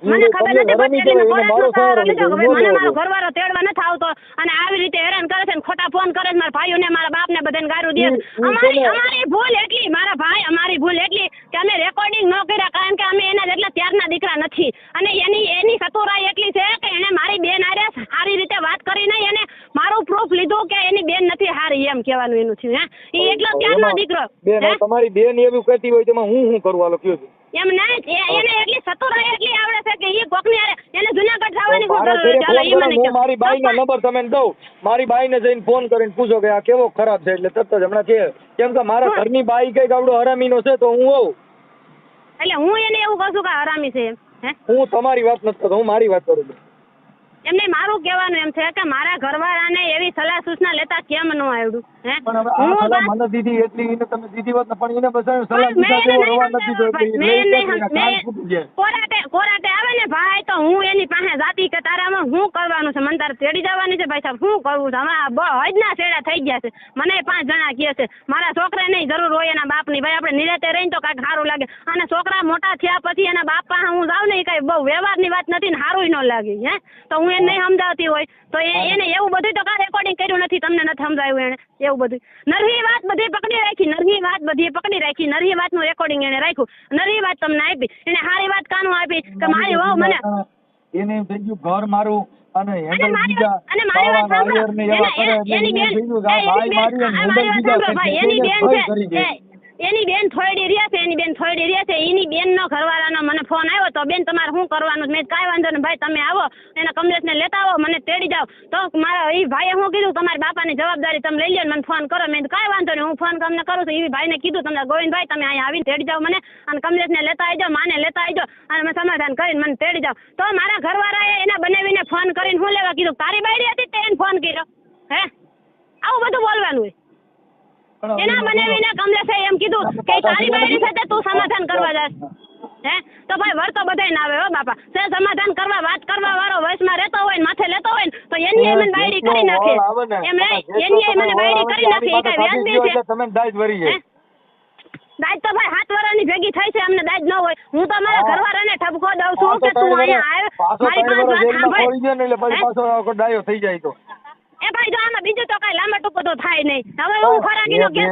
મને ખબર નથી પડતી એટલે મેં કોર્ટનો સહારો લીધો કે ભાઈ મને મારો ઘરવાળો તેડવા નથી આવતો અને આવી રીતે હેરાન કરે છે ને ખોટા ફોન કરે છે મારા ભાઈઓને, મારા બાપને બધાને ગારું દે છે. અમારી ભૂલ એટલી મારા ભાઈ, અમારી ભૂલ એટલી કે અમે રેકોર્ડિંગ ન કર્યા, કારણ કે અમે એના જેટલા ત્યારના દીકરા નથી, અને એની સતુરાઈ એટલી છે કે એને મારી બેન હારે સારી રીતે વાત કરી નહીં, એને મારું પ્રૂફ લીધું કે એની બેન નથી હારી, એમ કહેવાનું એનું થયું. એ એટલો ત્યારનો દીકરો. તમારી બેન એવું કહેતી હોય તેમાં હું કરું? હાલો કયો એમ નહીં, એને એટલી સતુરાઈ એટલી આવડે છે કે એ કોકની હારે એને જુનાગઢ જવાની હું ચાલો ઈ મને કે મારી બાઈના નંબર તમે દઉં, મારી બાઈને જઈને ફોન કરીને પૂછો કે આ કેવો ખરાબ છે, એટલે તરત જ હમણાં છે, કેમ કે મારા ઘરની બાઈ કઈક આવડો હરામીનો છે તો હું હોઉં, એટલે હું એને એવું કહું છું કે હરામી છે એમ. હું તમારી વાત નથી કરતો, હું મારી વાત કરું છું. એમને મારું કહેવાનું એમ છે કે મારા ઘરવાળાને એવી સલાહ સૂચના લેતા કેમ ન આવડ્યું? મને દીધી એટલી એને તમે દીધી હોત ને, પણ એને બધાને સલાહ કોરાટે આવે ને ભાઈ તો હું એની પાસે જાતી કે તારામાં શું કરવાનું છે, મને તારે તેડી જવાની છે ભાઈ સાહેબ, શું કરવું છે? હમણાં હજના છેડા થઈ ગયા છે, મને 5 જણા કહે છે, મારા છોકરાને જરૂર હોય એના બાપની, ભાઈ આપણે નિરાતે રહીને તો કાંઈક સારું લાગે, અને છોકરા મોટા થયા પછી એના બાપ પાસે હું જાઉં ને એ કઈ બહુ વ્યવહારની વાત નથી ને સારું ન લાગે હે, તો હું એને નહીં સમજાવતી હોય તો એને એવું બધું તો કાંઈ રેકોર્ડિંગ કર્યું નથી, તમને નથી સમજાવ્યું એને એવું બધું. નરહી વાત બધી પકડી રાખી, નરહી વાતનું રેકોર્ડિંગ એને રાખ્યું, નરહી વાત તમને આપી, એને સારી વાત કાનું આપી કે મારી વહુ મને એને એમ થઈ ગયું ઘર મારું અને હેન્ડલ મારી બીજા વાત સાંભળો, એની બેન એની બેન થોડી રહ્યા છે એની બેનનો ઘરવાળાનો મને ફોન આવ્યો તો બેન તમારે શું કરવાનું છે? મેં કાંઈ વાંધો નહીં ભાઈ તમે આવો એના કમલેશને લેતા આવો મને તેડી જાઓ. તો મારા એ ભાઈએ શું કીધું તમારા બાપાની જવાબદારી તમે લઈ લો ને મને ફોન કરો. મેં કાંઈ વાંધો નહીં હું ફોન તમને કરું છું. એ ભાઈને કીધું તમને ગોવિંદભાઈ તમે અહીંયા આવીને તેડી જાઓ મને અને કમલેશને લેતા આવી જાઓ માને લેતા આવી જાઓ અને મેં સમાધાન કરીને મને તેડી જાઓ. તો મારા ઘરવાળાએ એના બનાવીને ફોન કરીને શું લેવા કીધું? તારી બાયડી હતી તે એને ફોન કર્યો હે? આવું બધું બોલવાનું હોય. એના બનાવીને કમલેશે એમ કીધું કે તારી બાયડી સાથે તું સમાધાન કરવા જાસ હે? તો ભાઈ વર તો બધાય ના આવે હો બાપા. તે સમાધાન કરવા વાત કરવા વાળો વયસમાં રહેતો હોય ને માથે લેતો હોય ને તો એની મને બાયડી કરી નાખે એમ નહીં એની મને બાયડી કરી નાખે એ કઈ વ્યાજબી છે? તમે દાજ ભરી છે દાજ તો ભાઈ 7 વર્ષની ભેગી થઈ છે અમને દાજ ન હોય. હું તો મારા ઘરવાળાને ઠપકો દઉં છું કે તું અહીંયા આવ મારી પાસે વાત સાંભળ એટલે પછી પાછો ડાયો થઈ જાય તો એ ભાઈ જો આમાં બીજું તો કઈ લાંબા ટૂંકો તો થાય નહીં. હવે હું ખોરાકીનો કેસ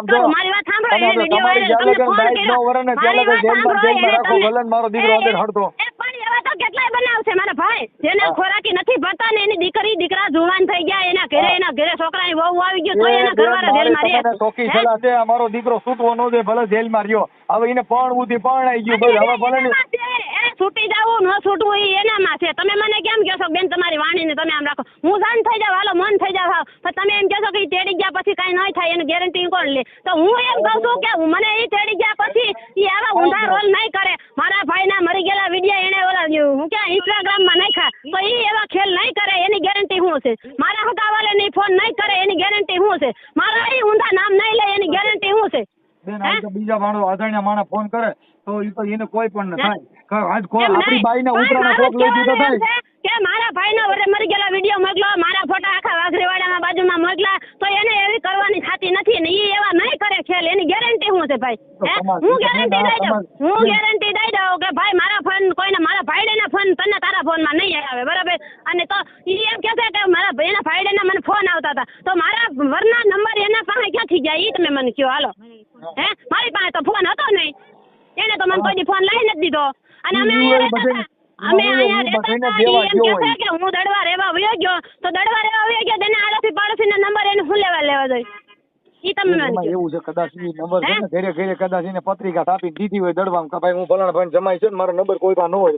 કરું મારી વાત સાંભળો એ વિડિયો વાયરલ તમને ફોન કર્યો મારો દીકરો અંદર હડતો પણ એવા તો કેટલાય બનાવશે મારા ભાઈ જેને ખોરાકી નથી ભરતા ને એની દીકરા જુવાન થઈ ગયા એના ઘરે છોકરાની વહુ આવી ગયો તો એના ઘરવાળા જેલમાં રહે. ચોખ્ખી સલાહ છે મારો દીકરો છૂટવો ન દે ભલે જેલમાં રહ્યો. હવે એને પરણવું પરણાઈ ગયું ભાઈ હવે ભલે છૂટી જવું ન છૂટવું એ એનામાં છે. તમે મને કેમ કહો છો બેન તમારી વાણીને તમે આમ રાખો? હું જાન થઈ જાવ હાલો મન થઈ જાવ તો તમે એમ કહો છો કે તેડી ગયા પછી કાંઈ નહીં થાય એની ગેરંટી કોણ લે? તો હું એમ કહું છું કે મને એ તેડી ગયા પછી એ આવા ઊંધા રોલ નહીં કરે. મારા ભાઈના મરી ગયેલા વિડીયો એને ઓલા હું ક્યાં ઇન્સ્ટાગ્રામમાં નાખ્યા તો એ એવા ખેલ નહીં કરે એની ગેરંટી શું છે? મારા હગાવાલે ફોન નહીં કરે એની ગેરંટી શું છે? મારા એ ઊંધા નામ નહીં લે એની ગેરંટી શું છે? બીજા માણસો અજાણ્યા માણસ ફોન કરે તો એ તો એને કોઈ પણ ન થાય. આપણી બાઈને ઉતરાના કોક લઈ દીધો થાય કે મારા ભાઈનો મરી ગયેલા વિડીયો મોકલો મારા ફોટા આખા વાઘરેવાડામાં બાજુમાં મોકલા તો એને એવી કરવાની થતી નથી ને એ એવા નહીં કરે ખેલ એની ગેરંટી શું છે ભાઈ? હું ગેરંટી દઈ દઉં કે ભાઈ મારા ફોન કોઈને મારા ભાઈડેના ફોન તને તારા ફોનમાં નહીં આવે બરાબર. અને તો એ એમ કહે છે કે મારા એના ભાઈડેના મને ફોન આવતા હતા તો મારા વરના નંબર એના પાસે ક્યાંથી જાય એ તમે મને કહો હાલો હે? મારી પાસે તો ફોન હતો નહીં એને તો મને કોઈ ફોન લઈ નથી દીધો અને અમે અહીંયા રહેતા હતા કે હું દડવા રહેવા વયો ગયો તો દડવા રહેવા વયો ગયો તેને આડોશી પાડોશીના નંબર એને શું લેવા જોઈએ ઈ તમે મને એવું છે કદાચ ઈ નંબર છે ને ઘરે ઘરે કદાચ એને પત્રિકા આપી દીધી હોય દડવામાં કે ભાઈ હું ફલાણા ભાઈ જમાઈ છે ને મારો નંબર કોઈ પાસે ન હોય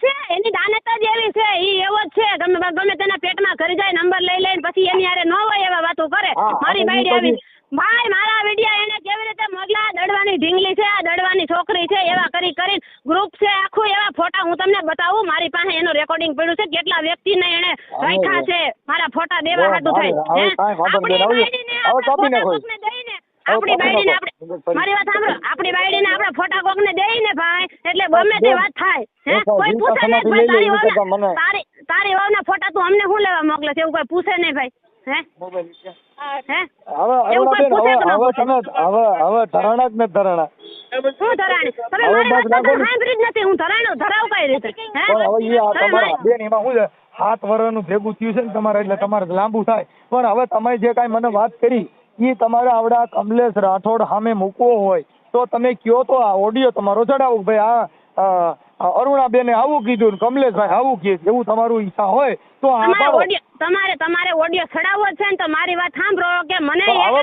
છે એની દાનત જ એવી છે ઈ એવો જ છે ગમે તેના પેટમાં ઘરી જાય નંબર લઈ લઈને પછી એની હારે ન હોય એવા વાતો કરે. મારી બાયડી આવી ભાઈ મારા વિડિયા એને કેવી રીતે મોકલા દડવાની ઢીંગલી છે આ દડવાની છોકરી છે એવા કરીને ગ્રુપ છે આખું એવા ફોટા હું તમને બતાવું મારી પાસે એનું રેકોર્ડિંગ પડ્યું છે કેટલા વ્યક્તિને એને રાખ્યા છે મારા ફોટા દેવા હાટું થાય આપણી બાયડીને મારી વાત સાંભળો આપણી બાયડીને આપણે ફોટા કોકને દઈને ભાઈ એટલે ગમે તે વાત થાય કોઈ પૂછે નહીં તારી વહુના ફોટા તું અમને શું લેવા મોકલે છે એવું કોઈ પૂછે નહીં ભાઈ હે? હવે ધરાણા જ ને ધરાણા હું ધરાણી તમે મારી વાત સાંભળી જ નથી હું ધરાવ કઈ રીતે બેન એમાં શું છે 7 વર્ષનું ભેગું થયું છે ને તમારે એટલે તમારે લાંબુ થાય પણ હવે તમે જે કાંઈ મને વાત કરી એ તમારે આવડા કમલેશ રાઠોડ સામે મૂકવો હોય તો તમે કયો તો આ ઓડિયો તમારો ચડાવો ભાઈ આ અરુણાબેને આવું કીધું કમલેશભાઈ આવું કહે એવું તમારું ઈચ્છા હોય તો તમારે ઓડિયો ચડાવવો છે ને તો મારી વાત સાંભળો કે મને હવે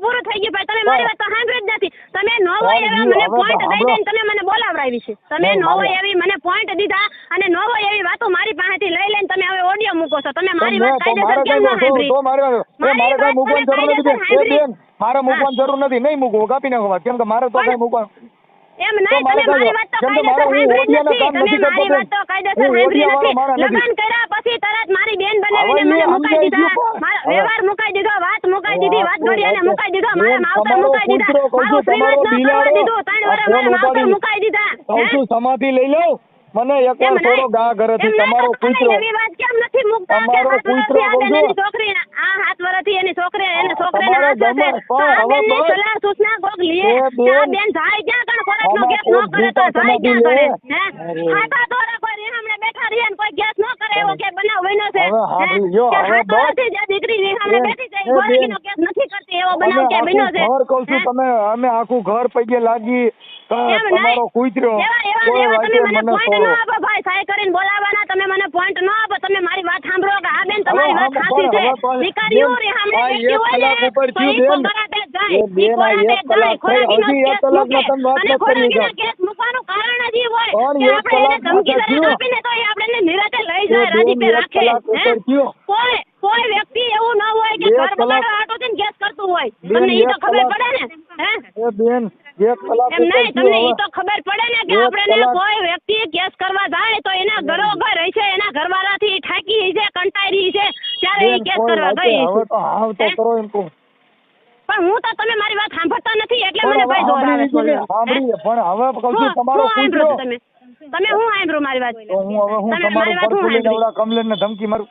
પૂરું થઈ ગયું ભાઈ તમે મારી વાત તો સાંભળી જ નથી. તમે નો હોય એવા મને પોઈન્ટ દઈ દઈને તમે મને બોલાવડાવી છે. તમે નો હોય એવી મને પોઈન્ટ દીધા અને નો હોય એવી વાતો મારી પાસેથી લઈ લઈને તમે હવે ઓડિયો મૂકો છો. તમે મારી વાત કાયદેસર કેમ ન સાંભળી? મારે કઈ મૂકવાની જરૂર નથી મારે મૂકવાની જરૂર નથી નહીં મૂકવું કાપી નાખો કેમ કે મારે તો કઈ મૂકવાનું એમ નહીં તમે મારી વાત તો કાયદેસર સાંભળી નથી. તમે મારી વાત તો કાયદેસર સાંભળી નથી. લગ્ન કર્યા પછી તરત મારી બેન બનાવીને મને મુકાઈ દીધા મારા વ્યવહાર મુકાઈ દીધો વાત મુકાઈ દીધી વાત ઘડિયાને મુકાઈ દીધો મારા માવતર મુકાઈ દીધા મારું શ્રીમત ન કરવા દીધું 3 વર્ષ મારા માવતર મુકાઈ દીધા સમાધિ લઈ લો મને એકવાર થોડો ગા ઘરેથી તમારો કૂતરો એવી વાત કેમ નથી મુકતા તમારો કૂતરો એની છોકરી આ 7 વર્ષથી એની છોકરીને હાથ છે તો આ બેનની સલાહ સૂચના કોક લે આ બેન જાય ક્યાં કણ કોરટનો ગેસ ન કરે તો જાય ક્યાં કરે હે ખાતા તોરા કોઈ હમણે બેઠા રહે ને કોઈ ગેસ ન કરે એવો કે બનાવ બન્યો છે હવે બસ જે દીકરી હમણે બેઠી છે ગોરકીનો ગેસ નથી કરતી એવો બનાવ કે બન્યો છે ઘર કહું છું તમે અમે આખું ઘર પગે લાગી તમારો કૂતરો એવા તમે મને પોઈન્ટ ન આપો ભાઈ સાય કરીને બોલાવવાના તમે મને પોઈન્ટ ન આપો, તમે મારી વાત સાંભળો કે હા બેન તમારી વાત સાચી છે, દીકરીઓ રેહામણે બેઠી હોય ને તો ઈ ખોબરાટે જાય, ઈ ખોબરાટે જાય, ખોરાકીનો કેસ મૂકે અને ખોરાકીના કેસ મૂકવાનું કારણ જ ઈ હોય કે આપણે એને ધમકી દરેક આપીને તો એ આપણે નિરાતે લઈ જાય, રાજીપે રાખે. કોઈ વ્યક્તિ એવું ન હોય કે ઘર બગાડવા હાટુ થઈને કેસ કરતું હોય, તમને ઈ તો ખબર પડે ને. બેન એમ નહીં, તમને ઈ તો ખબર પડે ને કે આપણે કોઈ વ્યક્તિ કેસ કરવા જાય તો એના ઘરોઘર હશે, એના ઘરવાળાથી ઠાકી છે, કંટાળી છે, ત્યારે ઈ કેસ કરવા ગઈ. હવે તો હાવ તો કરો એમ કહું. પણ હું તો તમે મારી વાત સાંભળતા નથી એટલે મને ભાઈ જોર આવે છે. સાંભળીએ પણ હવે કહું છું તમારો પૂછો તમે હું સાંભળું મારી વાત. તો હું હવે હું તમારું પરફોર્મન્સ આવડા કમલેશને ધમકી મારું.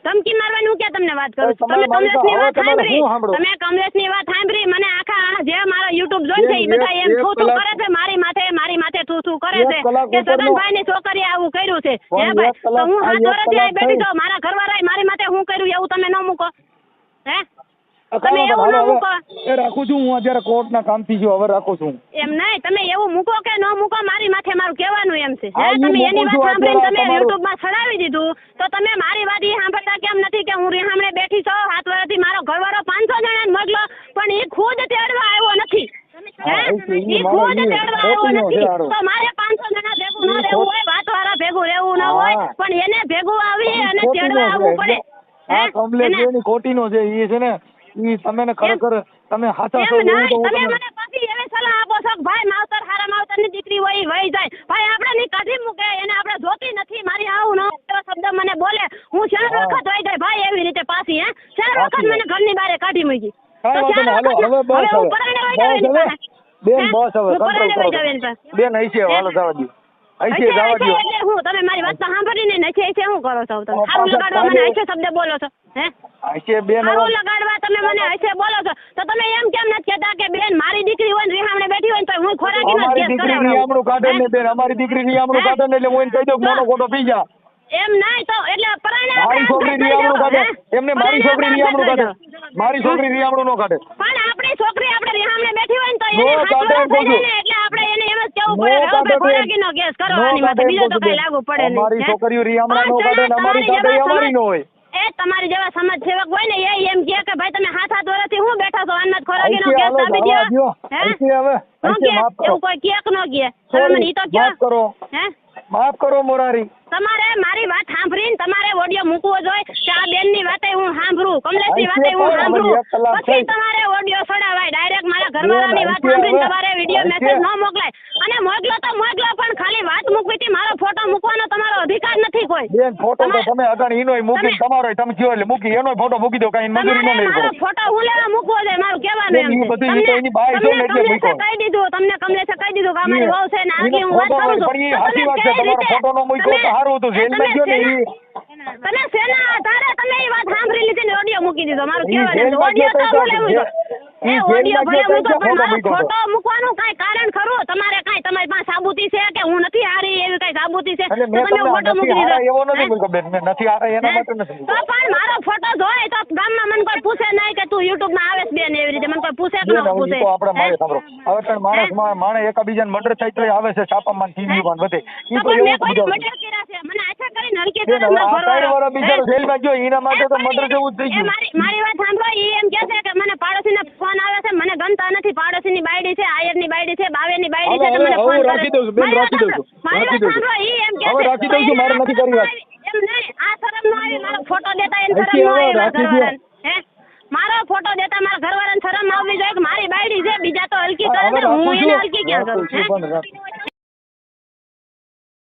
ધમકી મારવાની હું ક્યાં તમને વાત કરું છું? તમે કમલેશની વાત સાંભળી, તમે કમલેશની વાત સાંભળી, મને આખા જે મારા યુટ્યુબ જોઈ છે એ બધા એમ થૂ કરે છે મારી માથે થૂ કરે છે કે સગનભાઈ ની છોકરીએ આવું કર્યું છે. હે ભાઈ, તો હું 7 વર્ષથી અહીં બેઠી છું, મારા ઘરવાળાએ મારી માથે હું કર્યું એવું તમે ન મૂકો. હે તમે એવું ન મૂકો. એ રાખું છું હું અત્યારે કોર્ટના કામથી જો હવે રાખું છું. એમ નહીં, તમે એવું મૂકો કે ન મૂકો મારી માથે મારું કહેવાનું એમ છે. હે તમે એની વાત સાંભળીને તમે યુટ્યુબ માં ચડાવી દીધું તો તમે મારી વાત ઈ સાંભળતા કેમ નથી કે હું રેહામણે બેઠી છું 7 વર્ષથી, મારો ઘરવાળો 500 જણાને મોકલો પણ એ ખુદ તેડવા આવ્યો નથી. ઈ ખુદ તેડવા આવ્યો નથી તો મારે 500 જણા ભેગું ન રહેવું હોય, વાતવાળા ભેગું રહેવું ન હોય, પણ એને ભેગું આવી અને તેડવા આવવું પડે. હા કમલેશ એની ખોટીનો છે ઈ છે ને, ઈ તમે ખરેખર તમે સાચા છો એવું તો તમે મને પછી એવી સલાહ આપો છો કે ભાઈ માવતર હારા માવતરની દીકરી હોય વહી જાય. ભાઈ આપણે ની કાઢી મૂકે, એને આપણે જોતી નથી, મારી આવું ન એવો શબ્દ મને બોલે, હું 4 વખત વહી જાય ભાઈ એવી રીતે પાછી. 4 વખત મને ઘરની બહાર કાઢી મૂકી. કાંઈ વાંધો નહીં, હાલો હવે બસ હવે બેન બસ હવે કંટ્રોલ કરો બેન. હશે હાલો જવા દો, હશે જવા દો. એટલે હું તમે મારી વાત સાંભળીને નશે શું કરો છો તમે? સારું લગાડવા મને હશે શબ્દ બોલો છો? હે હશે બેન સારું લગાડવા તમે મને હશે બોલો છો તો તમે એમ કેમ નથી કહેતા કે બેન મારી દીકરી હોય ને રેહામણે બેઠી હોય ને તો હું ખોરાકીનો કેસ કરાવડાવું? અમારી દીકરી નિયામણું કાઢે ને બેન, અમારી દીકરી નિયામણું કાઢે ને એટલે હું એને કહી દઉં મોનો ખોટો પી જા. એમ નહીં તો એટલે પરાણે મારી છોકરી નિયામણું કાઢે, એમને મારી છોકરી નિયામણું કાઢે, મારી છોકરી નિયામણું નો કાઢે. પણ આપણી છોકરી આપણે રેહામણે બેઠી હોય ને તો એને હાથ વરસ થઈ જાય ને એટલે આપણે એને એમ જ કેવું પડે કે હવે ખોરાકીનો કેસ કરો આની માથે, બીજો તો કઈ લાગુ પડે નહીં. અમારી છોકરીઓ રિયામણા નો કાઢે ને અમારી કાઢે અમારી નો હોય. એ તમારી જેવા સમાજ સેવક હોય ને એ એમ કહે કે ભાઈ તમે 7 વર્ષથી હું બેઠા છો આના ખોરાકીનો કેસ આપી દો. હે એવું કોઈ કેક નો કહે તમે મને ઈ તો કહો. હે માફ કરો મોરારી, તમારે મારી વાત સાંભળીને તમારે ઓડિયો મૂકવો જોઈએ કે આ બેન ની વાતે હું સાંભળું, કમલેશની વાતે હું સાંભળું, પછી તમારે ઓડિયો ચડાવાય. ડાયરેક્ટ મારા ઘરવાળાની વાત સાંભળીને તમારે વિડીયો મેસેજ ન મોકલાય. અને મોકલો તો મોકલો પણ ખાલી વાત મૂકવીથી મારો ફોટો મૂકવાનો તમારો અધિકાર નથી કોઈ. બેન ફોટો તો તમે અગાણ ઈનોય મૂકી તમારો તમે કયો એટલે મૂકી એનોય ફોટો મૂકી દો, કાઈ મજૂરી ન લઈ મારો ફોટો હું લેવા મૂકવો છે મારું કહેવાનું એમ છે. કહી દીધું તમને, કમલેશે કહી દીધું કે અમારી વહુ છે ને આગી હું વાત કરું છું. પણ એ સાચી વાત છે, તમારો ફોટો નો મૂક્યો તો સારું હતું, જેલમાં ગયો ને ઈ તને સેના આધારે તમે એ વાત સાંભળી લીધી ને ઓડિયો મૂકી દીધો. મારું કહેવાનું ઓડિયો તો હું લેવું છું. એ ઓડિયો ભલે મૂકો પણ મારો ફોટો મૂકવાનું કઈ કારણ ખરું? તમારે કઈ તમારી પાસે સાબુતી છે કે હું નથી હારી એવી કઈ સાબુતી છે તો તમે ફોટો મૂકી દીધો? એવો નથી મૂક્યો બેન, મેં નથી હારા એના માટે નથી મૂક્યો. તો પણ મારો ફોટો જોય તો ગામમાં મને કોઈ પૂછે નહીં કે તું યુટ્યુબ માં આવે બેન એવી રીતે, મને કોઈ પૂછે કે ન પૂછે? આપણે મારે સાંભળો, હવે પણ માણસ એકબીજાને મર્ડર થાય તો આવે છે છાપામાં ટીવીમાં બધે. ઈ તો એવું બધું મર્ડર કર્યા છે મને આછા કરી નરકી કરે મારો ઘરવાળો. બિચારો જેલમાં ગયો એના માટે તો મર્ડર જેવું જ થઈ ગયું. મારી વાત સાંભળો, ઈ એમ કહે છે કે મને પાડોશીનો ફોન આવે છે, મને ગમતા નથી, પાડોશીની બાયડી છે, આયરની બાયડી છે, બાવેરની બાયડી છે, તમને ફોન કરે. રાખી દઉં છું બેન, રાખી દઉં છું, રાખી દઉં છું, ઈ એમ કહે હવે છે રાખી દઉં છું, મારે નથી કરવી વાત. એમ નહીં, આ શરમ ન આવી મારો ફોટો દેતા એને શરમ ન આવી મારા ઘરવાળાને. હે મારો ફોટો દેતા મારા ઘરવાળાને શરમ આવવી જોઈએ કે મારી બાયડી છે, બીજા તો હલકી કરે છે, હું એને હલકી ક્યાં કરું?